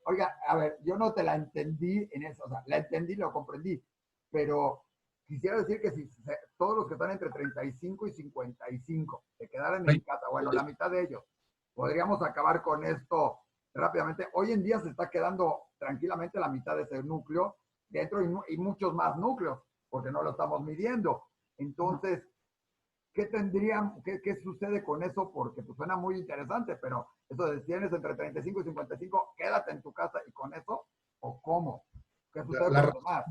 Oiga, a ver, yo no te la entendí en eso, o sea, la entendí, lo comprendí, pero quisiera decir que si todos los que están entre 35 y 55 se quedaran en casa, bueno, la mitad de ellos, podríamos acabar con esto rápidamente. Hoy en día se está quedando tranquilamente la mitad de ese núcleo dentro y muchos más núcleos, porque no lo estamos midiendo. Entonces, ¿qué sucede con eso? Porque pues, suena muy interesante, pero eso de tienes entre 35 y 55, quédate en tu casa y con eso, ¿o cómo? ¿Qué sucede con los demás?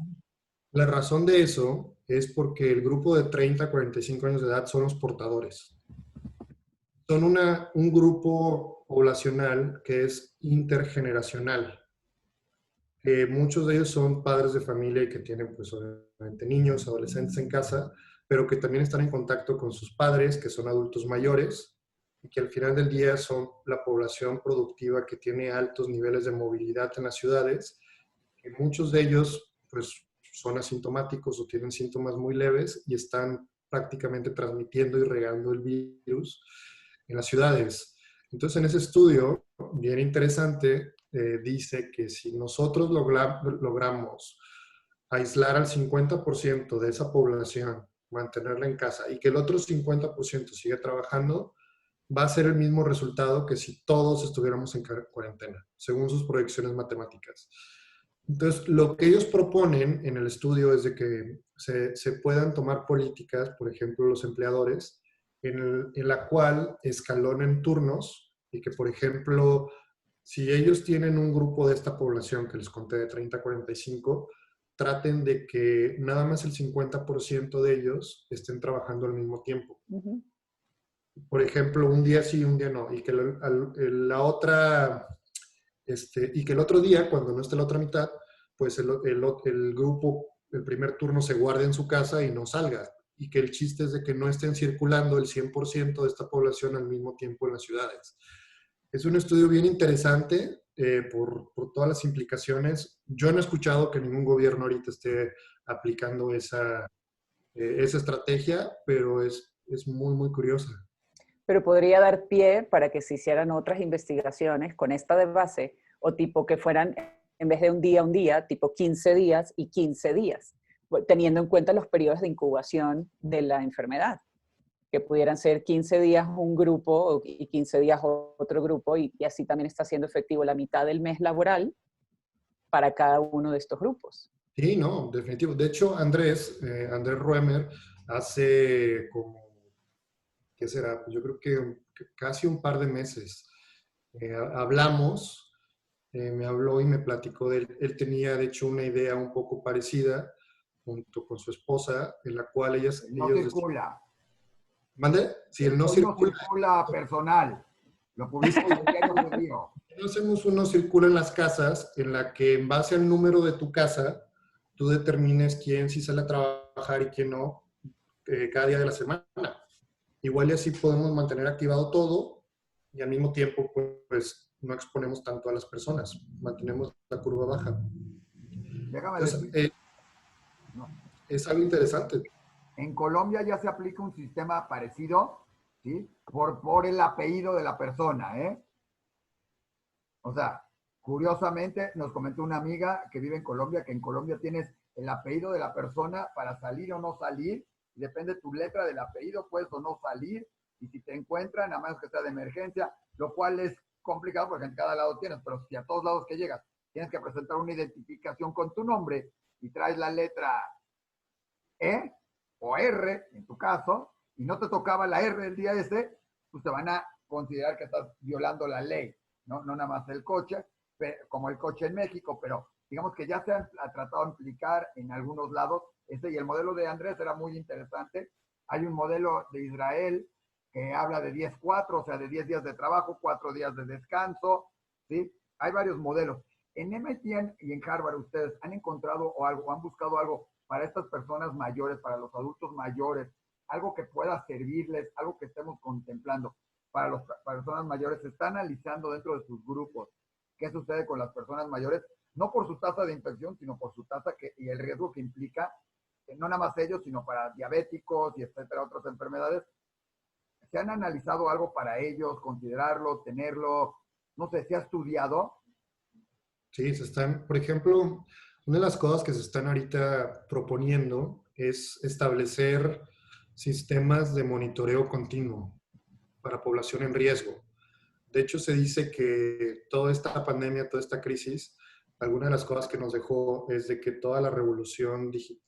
La razón de eso es porque el grupo de 30 a 45 años de edad son los portadores. Son un grupo poblacional que es intergeneracional. Muchos de ellos son padres de familia y que tienen pues obviamente niños, adolescentes en casa, pero que también están en contacto con sus padres, que son adultos mayores, y que al final del día son la población productiva que tiene altos niveles de movilidad en las ciudades, que muchos de ellos pues son asintomáticos o tienen síntomas muy leves y están prácticamente transmitiendo y regando el virus en las ciudades. Entonces, en ese estudio, bien interesante, dice que si nosotros logramos aislar al 50% de esa población, mantenerla en casa y que el otro 50% siga trabajando, va a ser el mismo resultado que si todos estuviéramos en cuarentena, según sus proyecciones matemáticas. Entonces, lo que ellos proponen en el estudio es de que se puedan tomar políticas, por ejemplo, los empleadores, en la cual escalonen turnos y que, por ejemplo, si ellos tienen un grupo de esta población que les conté de 30 a 45, traten de que nada más el 50% de ellos estén trabajando al mismo tiempo. Uh-huh. Por ejemplo, un día sí, un día no. Y que la otra, y que el otro día, cuando no esté la otra mitad, pues el grupo, el primer turno se guarde en su casa y no salga. Y que el chiste es de que no estén circulando el 100% de esta población al mismo tiempo en las ciudades. Es un estudio bien interesante por todas las implicaciones. Yo no he escuchado que ningún gobierno ahorita esté aplicando esa estrategia, pero es muy, muy curiosa. Pero podría dar pie para que se hicieran otras investigaciones con esta de base, o tipo que fueran, en vez de un día, tipo 15 días y 15 días, teniendo en cuenta los periodos de incubación de la enfermedad, que pudieran ser 15 días un grupo y 15 días otro grupo, y así también está siendo efectivo la mitad del mes laboral para cada uno de estos grupos. Sí, no, definitivo. De hecho, Andrés Ruemer, hace como, ¿qué será? Pues yo creo que casi un par de meses hablamos, me habló y me platicó de él tenía de hecho una idea un poco parecida junto con su esposa, en la cual ellos circula. ¿Mande? Si él no circula. No circula personal. Lo publico en el diario Judío. No hacemos uno circula en las casas, en la que en base al número de tu casa, tú determines quién sí sale a trabajar y quién no cada día de la semana. Igual y así podemos mantener activado todo y al mismo tiempo pues no exponemos tanto a las personas, mantenemos la curva baja. déjame Entonces, decir, no, es algo interesante. en Colombia ya se aplica un sistema parecido, ¿sí? Por el apellido de la persona, ¿eh? O sea, curiosamente nos comentó una amiga que vive en Colombia que en Colombia tienes el apellido de la persona para salir o no salir. Y depende de tu letra del apellido, puedes o no salir. Y si te encuentran, a menos que sea de emergencia, lo cual es complicado porque en cada lado tienes, pero si a todos lados que llegas tienes que presentar una identificación con tu nombre y traes la letra E o R, en tu caso, y no te tocaba la R el día ese, pues te van a considerar que estás violando la ley, ¿no? No nada más el coche, como el coche en México, pero digamos que ya se ha tratado de implicar en algunos lados. Y el modelo de Andrés era muy interesante. Hay un modelo de Israel que habla de 10-4, o sea, de 10 días de trabajo, 4 días de descanso, ¿sí? Hay varios modelos. En MIT y en Harvard, ¿ustedes han encontrado o algo, han buscado algo para estas personas mayores, para los adultos mayores, algo que pueda servirles, algo que estemos contemplando para las personas mayores? Se está analizando dentro de sus grupos qué sucede con las personas mayores, no por su tasa de infección, sino por su tasa y el riesgo que implica, no nada más ellos, sino para diabéticos y etcétera, otras enfermedades. ¿Se han analizado algo para ellos, considerarlo, tenerlo? No sé, ¿se ha estudiado? Sí, se están, por ejemplo, una de las cosas que se están ahorita proponiendo es establecer sistemas de monitoreo continuo para población en riesgo. De hecho, se dice que toda esta pandemia, toda esta crisis, alguna de las cosas que nos dejó es de que toda la revolución digital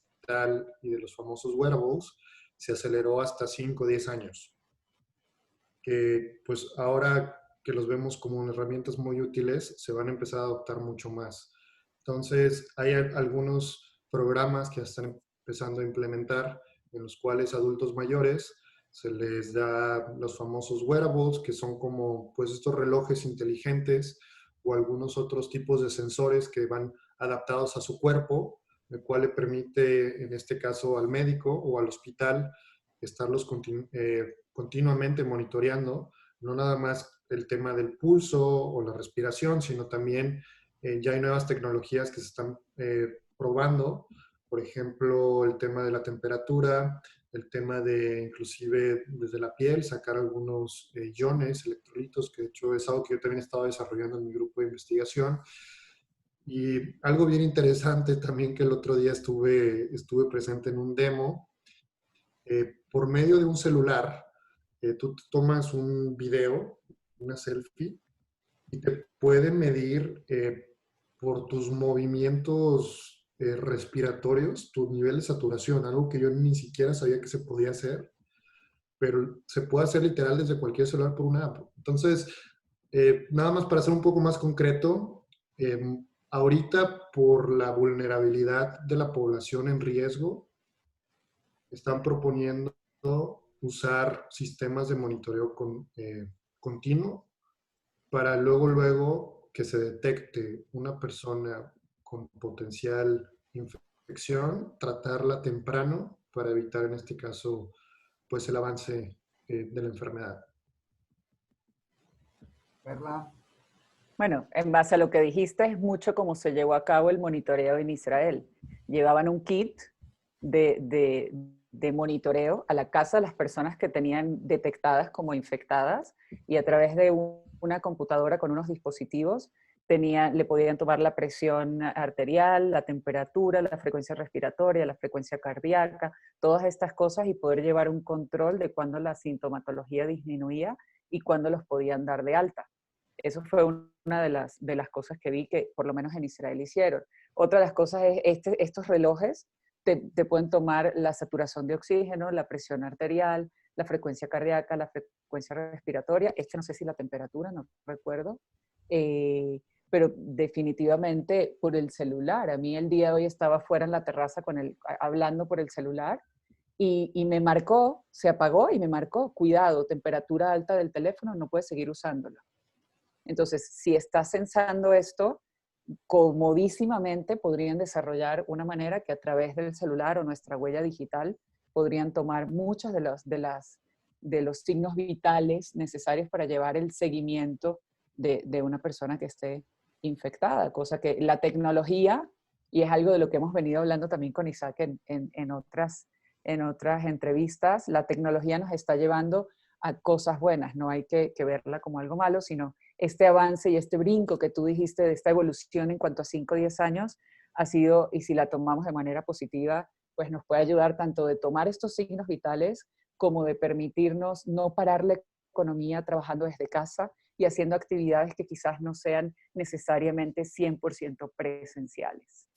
y de los famosos wearables se aceleró hasta 5 o 10 años. Que pues ahora que los vemos como herramientas muy útiles, se van a empezar a adoptar mucho más. Entonces, hay algunos programas que están empezando a implementar en los cuales adultos mayores se les da los famosos wearables, que son como pues estos relojes inteligentes o algunos otros tipos de sensores que van adaptados a su cuerpo, el cual le permite, en este caso, al médico o al hospital estarlos continuamente monitoreando, no nada más el tema del pulso o la respiración, sino también ya hay nuevas tecnologías que se están probando, por ejemplo, el tema de la temperatura, el tema de inclusive desde la piel, sacar algunos iones, electrolitos, que de hecho es algo que yo también he estado desarrollando en mi grupo de investigación. Y algo bien interesante también que el otro día estuve presente en un demo, por medio de un celular, tú tomas un video, una selfie, y te puede medir por tus movimientos respiratorios tu nivel de saturación, algo que yo ni siquiera sabía que se podía hacer, pero se puede hacer literal desde cualquier celular por una app. Entonces, nada más para ser un poco más concreto, ahorita por la vulnerabilidad de la población en riesgo, están proponiendo usar sistemas de monitoreo continuo para luego que se detecte una persona con potencial infección, tratarla temprano para evitar en este caso pues el avance de la enfermedad. Perla. Bueno, en base a lo que dijiste, es mucho como se llevó a cabo el monitoreo en Israel. Llevaban un kit de monitoreo a la casa de las personas que tenían detectadas como infectadas y a través de una computadora con unos dispositivos le podían tomar la presión arterial, la temperatura, la frecuencia respiratoria, la frecuencia cardíaca, todas estas cosas y poder llevar un control de cuándo la sintomatología disminuía y cuándo los podían dar de alta. Eso fue una de las cosas que vi que por lo menos en Israel hicieron. Otra de las cosas es estos relojes te pueden tomar la saturación de oxígeno, la presión arterial, la frecuencia cardíaca, la frecuencia respiratoria. No sé si la temperatura, no recuerdo. Pero definitivamente por el celular. A mí el día de hoy estaba fuera en la terraza hablando por el celular y me marcó, se apagó y me marcó, cuidado, temperatura alta del teléfono, no puedes seguir usándolo. Entonces, si estás censando esto, comodísimamente podrían desarrollar una manera que a través del celular o nuestra huella digital podrían tomar muchos de los signos vitales necesarios para llevar el seguimiento de una persona que esté infectada, cosa que la tecnología y es algo de lo que hemos venido hablando también con Isaac en otras entrevistas. La tecnología nos está llevando a cosas buenas, no hay que verla como algo malo, sino este avance y este brinco que tú dijiste de esta evolución en cuanto a 5 o 10 años ha sido, y si la tomamos de manera positiva, pues nos puede ayudar tanto de tomar estos signos vitales como de permitirnos no parar la economía trabajando desde casa y haciendo actividades que quizás no sean necesariamente 100% presenciales.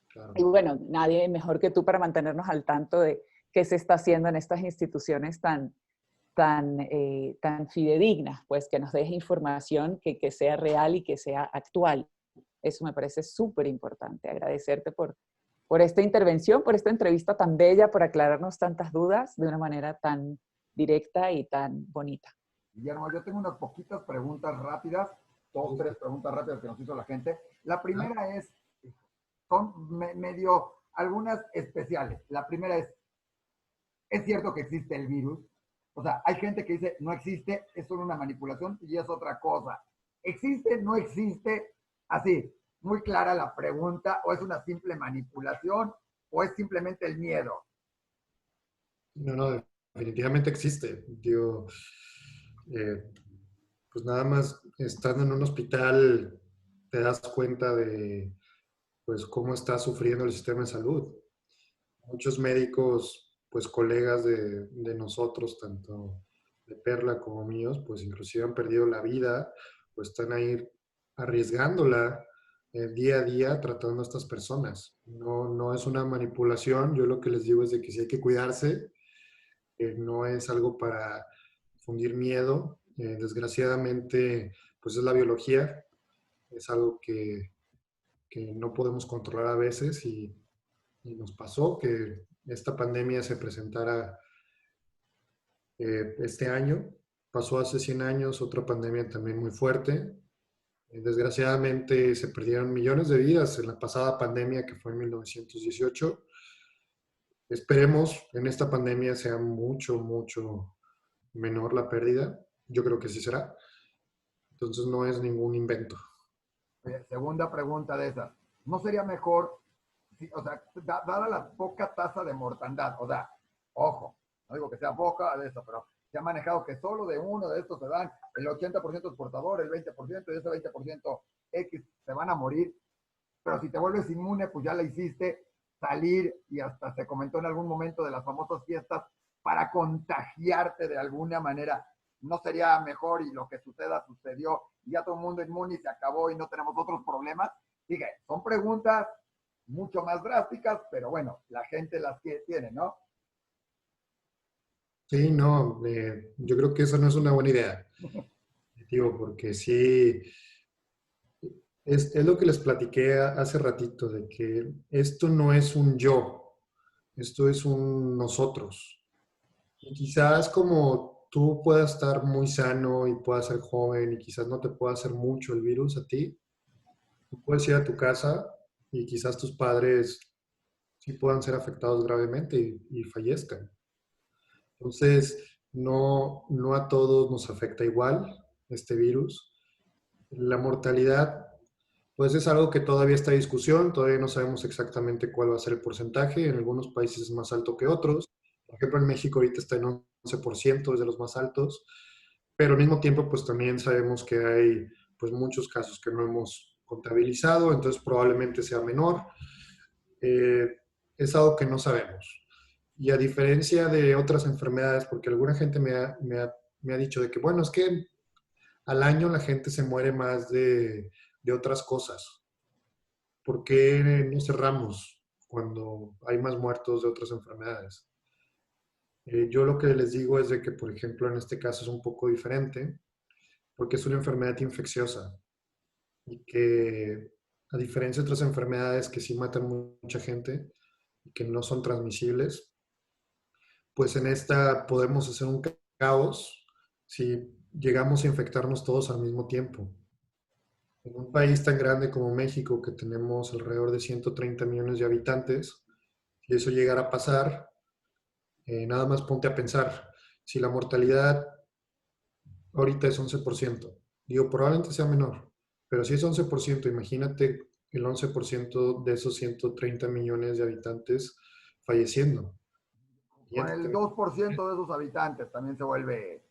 Claro. Y bueno, nadie mejor que tú para mantenernos al tanto de qué se está haciendo en estas instituciones tan fidedignas, pues que nos deje información que sea real y que sea actual. Eso me parece súper importante. Agradecerte por esta intervención, por esta entrevista tan bella, por aclararnos tantas dudas de una manera tan directa y tan bonita. Guillermo, yo tengo unas poquitas preguntas rápidas, 2, 3 preguntas rápidas que nos hizo la gente. La primera es, son medio, algunas especiales. La primera ¿es cierto que existe el virus? O sea, hay gente que dice, no existe, es solo una manipulación y es otra cosa. ¿Existe, no existe? Así, muy clara la pregunta, o es una simple manipulación, o es simplemente el miedo. No, definitivamente existe. Digo, pues nada más estando en un hospital te das cuenta de pues cómo está sufriendo el sistema de salud. Muchos médicos, pues colegas de nosotros, tanto de Perla como míos, pues inclusive han perdido la vida, pues están ahí arriesgándola día a día tratando a estas personas. No es una manipulación, yo lo que les digo es de que sí hay que cuidarse, no es algo para fundir miedo. Desgraciadamente, pues es la biología, es algo que no podemos controlar a veces y nos pasó que esta pandemia se presentara este año. Pasó hace 100 años otra pandemia también muy fuerte. Desgraciadamente se perdieron millones de vidas en la pasada pandemia que fue en 1918. Esperemos en esta pandemia sea mucho menor la pérdida. Yo creo que sí será. Entonces no es ningún invento. Segunda pregunta de esas. ¿No sería mejor, o sea, dada la poca tasa de mortandad, o sea, ojo, no digo que sea poca de eso, pero se ha manejado que solo de uno de estos se dan el 80% es portador, el 20%, y ese 20% X se van a morir, pero si te vuelves inmune, pues ya la hiciste, salir, y hasta se comentó en algún momento de las famosas fiestas, para contagiarte de alguna manera, ¿no sería mejor y lo que suceda sucedió y ya todo el mundo inmune y se acabó y no tenemos otros problemas? Dije, son preguntas mucho más drásticas, pero bueno, la gente las tiene, ¿no? Sí, no, yo creo que eso no es una buena idea, digo, porque sí, es lo que les platiqué hace ratito, de que esto no es un yo, esto es un nosotros. Y quizás como tú puedas estar muy sano y puedas ser joven y quizás no te pueda hacer mucho el virus a ti, tú puedes ir a tu casa y quizás tus padres sí puedan ser afectados gravemente y fallezcan. Entonces, no a todos nos afecta igual este virus. La mortalidad, pues es algo que todavía está en discusión, todavía no sabemos exactamente cuál va a ser el porcentaje, en algunos países es más alto que otros. Por ejemplo, en México ahorita está en 11%, es de los más altos, pero al mismo tiempo, pues también sabemos que hay pues muchos casos que no hemos contabilizado, entonces probablemente sea menor. Eh, es algo que no sabemos. Y a diferencia de otras enfermedades, porque alguna gente me ha dicho de que, bueno, es que al año la gente se muere más de otras cosas. ¿Por qué no cerramos cuando hay más muertos de otras enfermedades? Yo lo que les digo es de que, por ejemplo, en este caso es un poco diferente, porque es una enfermedad infecciosa y que, a diferencia de otras enfermedades que sí matan mucha gente y que no son transmisibles, pues en esta podemos hacer un caos si llegamos a infectarnos todos al mismo tiempo. En un país tan grande como México, que tenemos alrededor de 130 millones de habitantes, si eso llegara a pasar, nada más ponte a pensar, si la mortalidad ahorita es 11%, digo, probablemente sea menor, pero si es 11%, imagínate el 11% de esos 130 millones de habitantes falleciendo. Con el 2% de esos habitantes también se vuelve...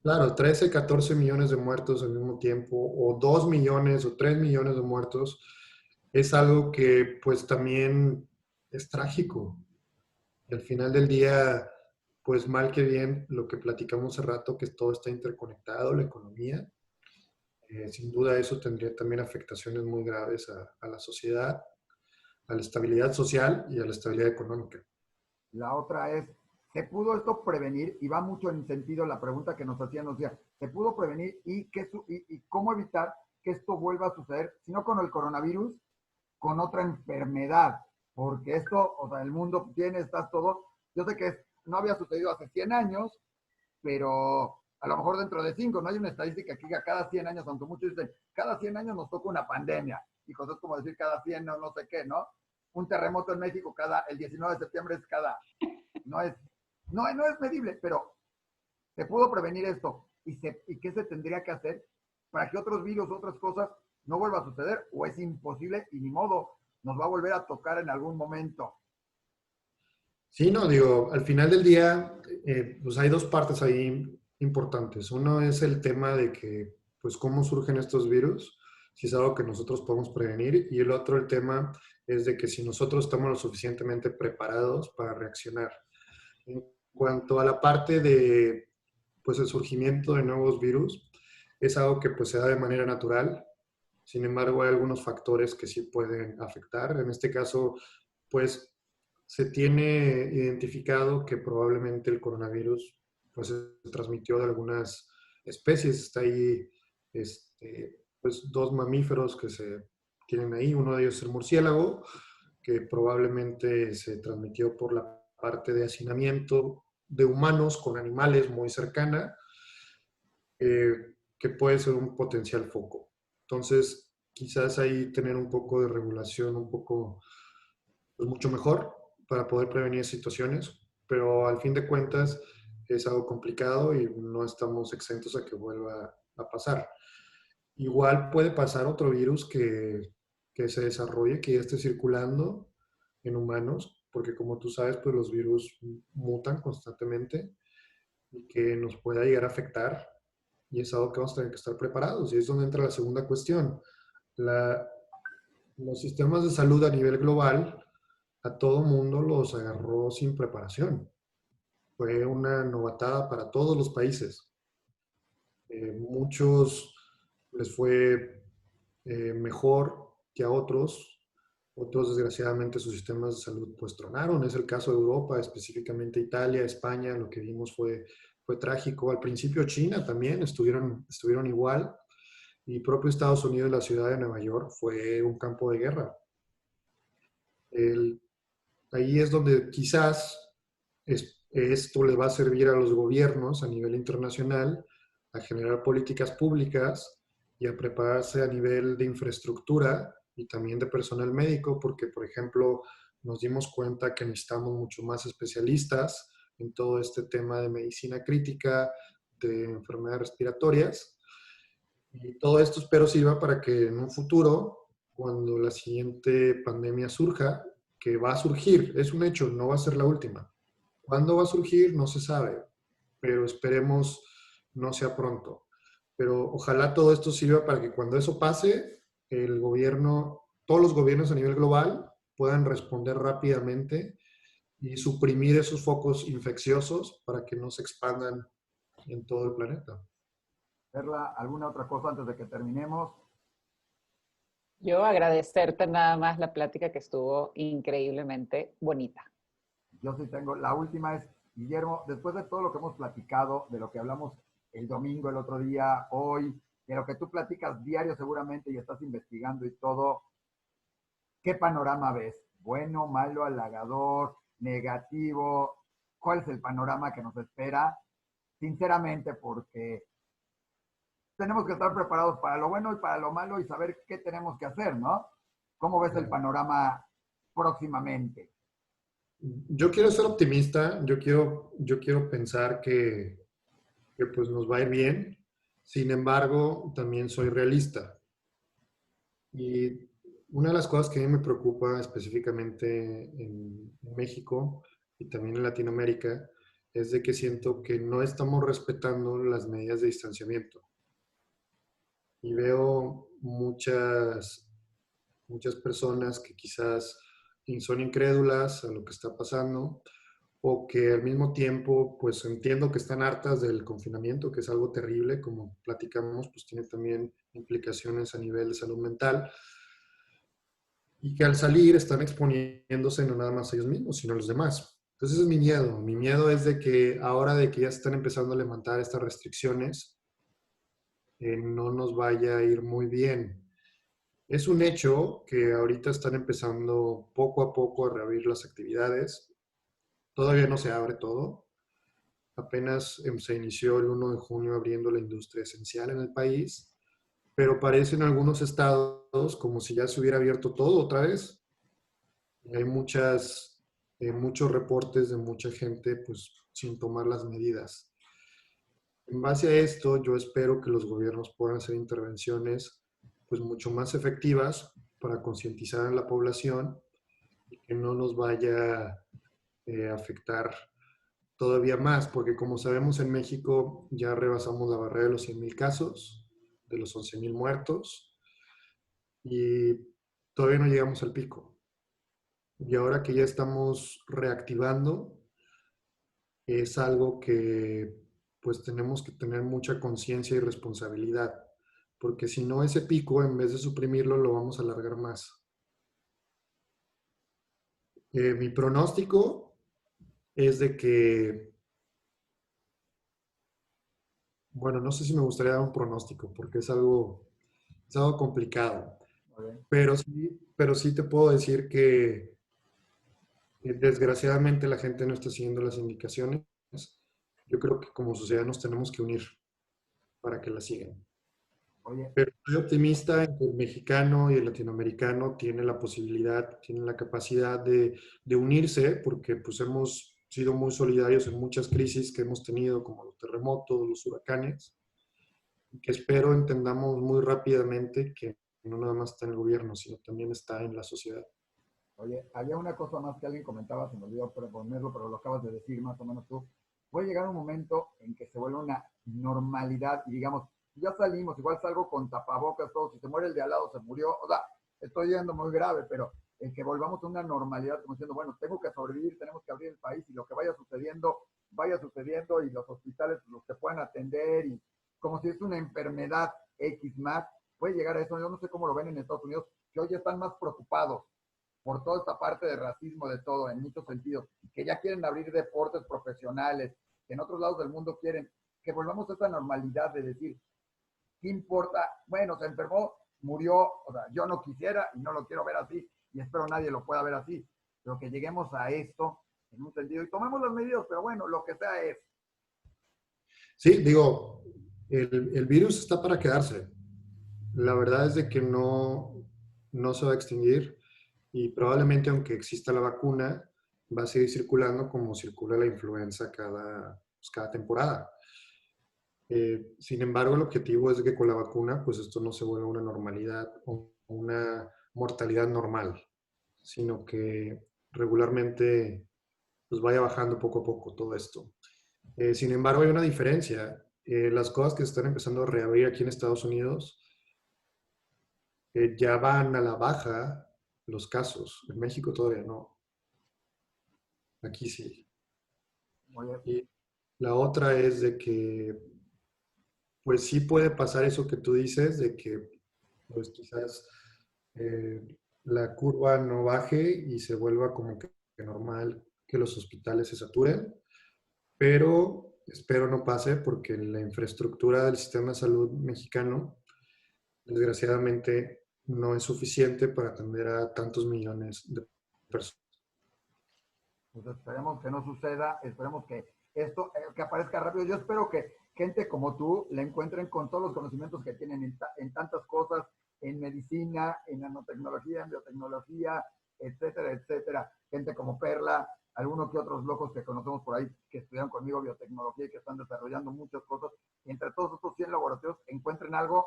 Claro, 13, 14 millones de muertos al mismo tiempo, o 2 millones o 3 millones de muertos, es algo que pues también es trágico. Y al final del día, pues mal que bien, lo que platicamos hace rato, que todo está interconectado, la economía, sin duda eso tendría también afectaciones muy graves a la sociedad, a la estabilidad social y a la estabilidad económica. La otra es, ¿se pudo esto prevenir? Y va mucho en sentido la pregunta que nos hacían, nos decía, ¿se pudo prevenir y cómo evitar que esto vuelva a suceder, si no con el coronavirus, con otra enfermedad? Porque esto, o sea, el mundo tiene, estás todo, yo sé que no había sucedido hace 100 años, pero a lo mejor dentro de 5, no hay una estadística que diga cada 100 años, aunque muchos dicen, cada 100 años nos toca una pandemia. Hijos, es como decir cada 100, no, no sé qué, ¿no? Un terremoto en México el 19 de septiembre es no es, no es medible, pero se pudo prevenir esto. ¿Y qué se tendría que hacer para que otros virus, otras cosas, no vuelva a suceder? ¿O es imposible y ni modo, nos va a volver a tocar en algún momento? Sí, no, digo, al final del día, pues hay dos partes ahí importantes. Uno es el tema de que, pues, cómo surgen estos virus, si es algo que nosotros podemos prevenir, y el otro, el tema es de que si nosotros estamos lo suficientemente preparados para reaccionar. En cuanto a la parte de, pues, el surgimiento de nuevos virus, es algo que, pues, se da de manera natural. Sin embargo, hay algunos factores que sí pueden afectar. En este caso, pues, se tiene identificado que probablemente el coronavirus pues, se transmitió de algunas especies. Está ahí pues, dos mamíferos que se tienen ahí. Uno de ellos es el murciélago, que probablemente se transmitió por la parte de hacinamiento de humanos con animales muy cercana, que puede ser un potencial foco. Entonces, quizás ahí tener un poco de regulación, un poco, pues mucho mejor para poder prevenir situaciones, pero al fin de cuentas es algo complicado y no estamos exentos a que vuelva a pasar. Igual puede pasar otro virus que se desarrolle, que ya esté circulando en humanos, porque como tú sabes, pues los virus mutan constantemente y que nos pueda llegar a afectar, y es algo que vamos a tener que estar preparados. Y es donde entra la segunda cuestión. La, los sistemas de salud a nivel global a todo mundo los agarró sin preparación. Fue una novatada para todos los países. Muchos les fue mejor que a otros. Otros, desgraciadamente, sus sistemas de salud pues tronaron. Es el caso de Europa, específicamente Italia, España. Lo que vimos fue trágico. Al principio China también estuvieron igual. Y propio Estados Unidos, la ciudad de Nueva York, fue un campo de guerra. El, Ahí es donde quizás esto le va a servir a los gobiernos a nivel internacional a generar políticas públicas y a prepararse a nivel de infraestructura y también de personal médico, porque, por ejemplo, nos dimos cuenta que necesitamos mucho más especialistas en todo este tema de medicina crítica, de enfermedades respiratorias. Y todo esto espero sirva para que en un futuro, cuando la siguiente pandemia surja, que va a surgir, es un hecho, no va a ser la última. ¿Cuándo va a surgir? No se sabe, pero esperemos no sea pronto. Pero ojalá todo esto sirva para que cuando eso pase, el gobierno, todos los gobiernos a nivel global puedan responder rápidamente y suprimir esos focos infecciosos para que no se expandan en todo el planeta. Perla, ¿alguna otra cosa antes de que terminemos? Yo agradecerte nada más la plática que estuvo increíblemente bonita. Yo sí tengo. La última es, Guillermo, después de todo lo que hemos platicado, de lo que hablamos el domingo, el otro día, hoy, de lo que tú platicas diario seguramente y estás investigando y todo, ¿qué panorama ves? ¿Bueno, malo, halagador, negativo? ¿Cuál es el panorama que nos espera? Sinceramente, porque tenemos que estar preparados para lo bueno y para lo malo y saber qué tenemos que hacer, ¿no? ¿Cómo ves el panorama próximamente? Yo quiero ser optimista, yo quiero pensar que pues nos va a ir bien. Sin embargo, también soy realista. Y una de las cosas que a mí me preocupa específicamente en México y también en Latinoamérica es de que siento que no estamos respetando las medidas de distanciamiento. Y veo muchas personas que quizás son incrédulas a lo que está pasando o que al mismo tiempo, pues entiendo que están hartas del confinamiento, que es algo terrible, como platicamos, pues tiene también implicaciones a nivel de salud mental y que al salir están exponiéndose no nada más a ellos mismos, sino a los demás. Entonces ese es mi miedo. Mi miedo es de que ahora de que ya se están empezando a levantar estas restricciones, no nos vaya a ir muy bien. Es un hecho que ahorita están empezando poco a poco a reabrir las actividades. Todavía no se abre todo. Apenas se inició el 1 de junio abriendo la industria esencial en el país, pero parece en algunos estados como si ya se hubiera abierto todo otra vez. Hay muchos reportes de mucha gente pues sin tomar las medidas. En base a esto, yo espero que los gobiernos puedan hacer intervenciones pues mucho más efectivas para concientizar a la población y que no nos vaya a afectar todavía más, porque como sabemos en México ya rebasamos la barrera de los 100,000 casos, de los 11,000 muertos y todavía no llegamos al pico. Y ahora que ya estamos reactivando, es algo que pues tenemos que tener mucha conciencia y responsabilidad, porque si no ese pico, en vez de suprimirlo, lo vamos a alargar más. Mi pronóstico es de que, bueno, no sé si me gustaría dar un pronóstico, porque es algo complicado, pero sí te puedo decir que desgraciadamente la gente no está siguiendo las indicaciones. Yo creo que como sociedad nos tenemos que unir para que las sigan. Oye, Pero soy optimista en que el mexicano y el latinoamericano tienen la posibilidad, tienen la capacidad de unirse, porque pues hemos sido muy solidarios en muchas crisis que hemos tenido, como los terremotos, los huracanes, y que espero entendamos muy rápidamente que no nada más está en el gobierno, sino también está en la sociedad. oye, había una cosa más que alguien comentaba, se me olvidó ponerlo, pero lo acabas de decir más o menos tú. Puede llegar un momento en que se vuelve una normalidad y digamos, ya salimos, igual salgo con tapabocas, todo, si se muere el de al lado, se murió, o sea, estoy yendo muy grave, pero el que volvamos a una normalidad, como diciendo, bueno, tengo que sobrevivir, tenemos que abrir el país y lo que vaya sucediendo y los hospitales los que puedan atender y como si es una enfermedad X más, puede llegar a eso. Yo no sé cómo lo ven en Estados Unidos, que hoy están más preocupados por toda esta parte de racismo, de todo, en muchos sentidos, que ya quieren abrir deportes profesionales, que en otros lados del mundo quieren, que volvamos a esta normalidad de decir, ¿qué importa? Bueno, se enfermó, murió, o sea, yo no quisiera y no lo quiero ver así, y espero nadie lo pueda ver así, pero que lleguemos a esto en un sentido, y tomemos las medidas, pero bueno, lo que sea es. Sí, digo, el virus está para quedarse. La verdad es de que no se va a extinguir y probablemente aunque exista la vacuna, va a seguir circulando como circula la influenza pues, cada temporada. Sin embargo, el objetivo es que con la vacuna, pues esto no se vuelva una normalidad o una mortalidad normal, sino que regularmente pues vaya bajando poco a poco todo esto. Sin embargo, hay una diferencia. Las cosas que se están empezando a reabrir aquí en Estados Unidos ya van a la baja los casos. En México todavía no. Aquí sí. Oye, Y la otra es de que, pues sí puede pasar eso que tú dices, de que pues quizás la curva no baje y se vuelva como que normal que los hospitales se saturen, pero espero no pase porque la infraestructura del sistema de salud mexicano, desgraciadamente, no es suficiente para atender a tantos millones de personas. pues esperemos que no suceda, esperemos que esto, que aparezca rápido. Yo espero que gente como tú le encuentren con todos los conocimientos que tienen en tantas cosas, en medicina, en nanotecnología, en biotecnología, etcétera, etcétera. Gente como Perla, algunos que otros locos que conocemos por ahí que estudian conmigo biotecnología y que están desarrollando muchas cosas. Y entre todos estos 100 laboratorios encuentren algo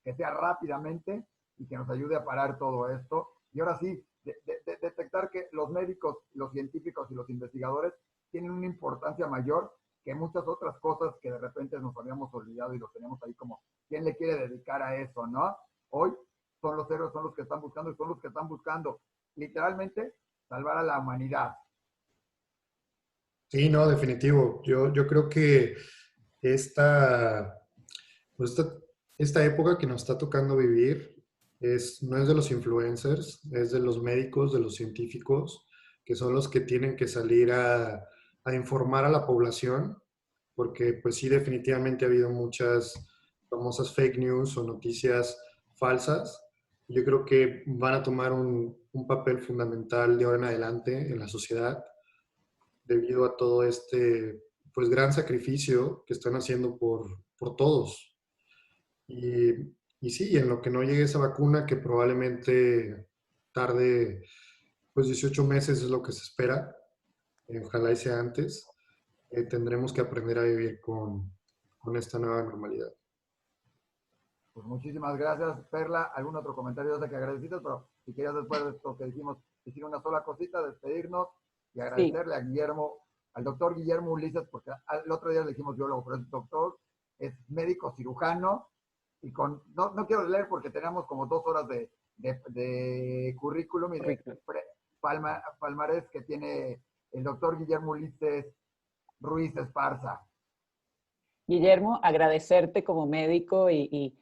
que sea rápidamente y que nos ayude a parar todo esto. Y ahora sí, de detectar que los médicos, los científicos y los investigadores tienen una importancia mayor que muchas otras cosas que de repente nos habíamos olvidado y los teníamos ahí como, ¿quién le quiere dedicar a eso, no? Hoy son los héroes, son los que están buscando y son los que están buscando literalmente salvar a la humanidad. Sí, no, definitivo. Yo creo que esta, pues esta época que nos está tocando vivir no es de los influencers, es de los médicos, de los científicos, que son los que tienen que salir a informar a la población, porque pues sí, definitivamente ha habido muchas famosas fake news o noticias falsas. Yo creo que van a tomar un papel fundamental de ahora en adelante en la sociedad debido a todo este pues gran sacrificio que están haciendo por todos. Y, y sí, en lo que no llegue esa vacuna, que probablemente tarde pues 18 meses es lo que se espera, ojalá y sea antes, tendremos que aprender a vivir con esta nueva normalidad. Pues muchísimas gracias, Perla. ¿Algún otro comentario? Yo sé que agradecidos, pero si querías después de esto que dijimos, decir una sola cosita, despedirnos y Sí, agradecerle a Guillermo, al doctor Guillermo Ulises, porque el otro día le dijimos biólogo, pero es doctor, es médico cirujano y no quiero leer porque tenemos como 2 horas de currículum y de currículum. palmarés que tiene el doctor Guillermo Ulises Ruiz Esparza. Guillermo, agradecerte como médico y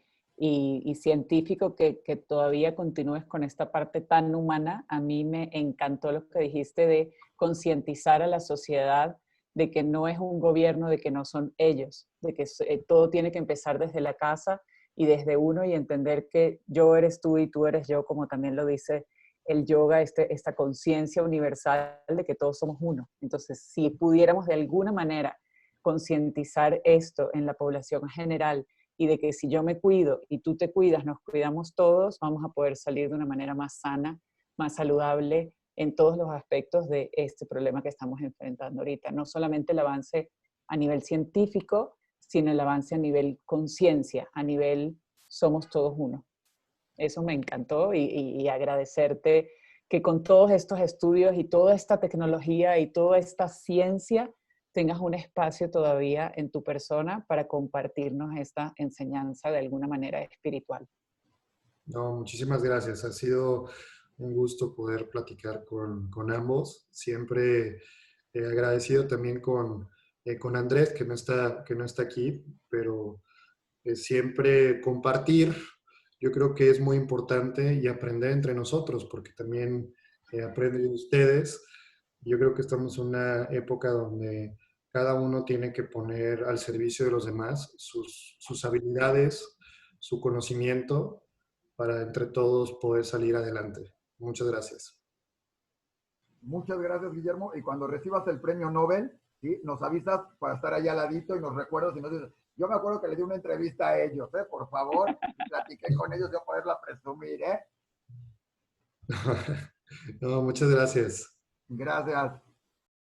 científico que todavía continúes con esta parte tan humana. A mí me encantó lo que dijiste de concientizar a la sociedad de que no es un gobierno, de que no son ellos, de que todo tiene que empezar desde la casa y desde uno y entender que yo eres tú y tú eres yo, como también lo dice el yoga, esta conciencia universal de que todos somos uno. Entonces, si pudiéramos de alguna manera concientizar esto en la población general y de que si yo me cuido y tú te cuidas, nos cuidamos todos, vamos a poder salir de una manera más sana, más saludable en todos los aspectos de este problema que estamos enfrentando ahorita. No solamente el avance a nivel científico, sino el avance a nivel conciencia, a nivel somos todos uno. Eso me encantó y agradecerte que con todos estos estudios y toda esta tecnología y toda esta ciencia tengas un espacio todavía en tu persona para compartirnos esta enseñanza de alguna manera espiritual. No, muchísimas gracias. Ha sido un gusto poder platicar con ambos. Siempre agradecido también con Andrés, que no está aquí, pero siempre compartir, yo creo que es muy importante y aprender entre nosotros, porque también aprenden ustedes. Yo creo que estamos en una época donde cada uno tiene que poner al servicio de los demás sus habilidades, su conocimiento, para entre todos poder salir adelante. Muchas gracias. Muchas gracias, Guillermo. Y cuando recibas el premio Nobel, ¿sí? Nos avisas para estar allá al ladito y nos recuerdas y nos dices, yo me acuerdo que le di una entrevista a ellos, por favor, y platiqué con ellos, yo poderla presumir, No, muchas gracias. Gracias.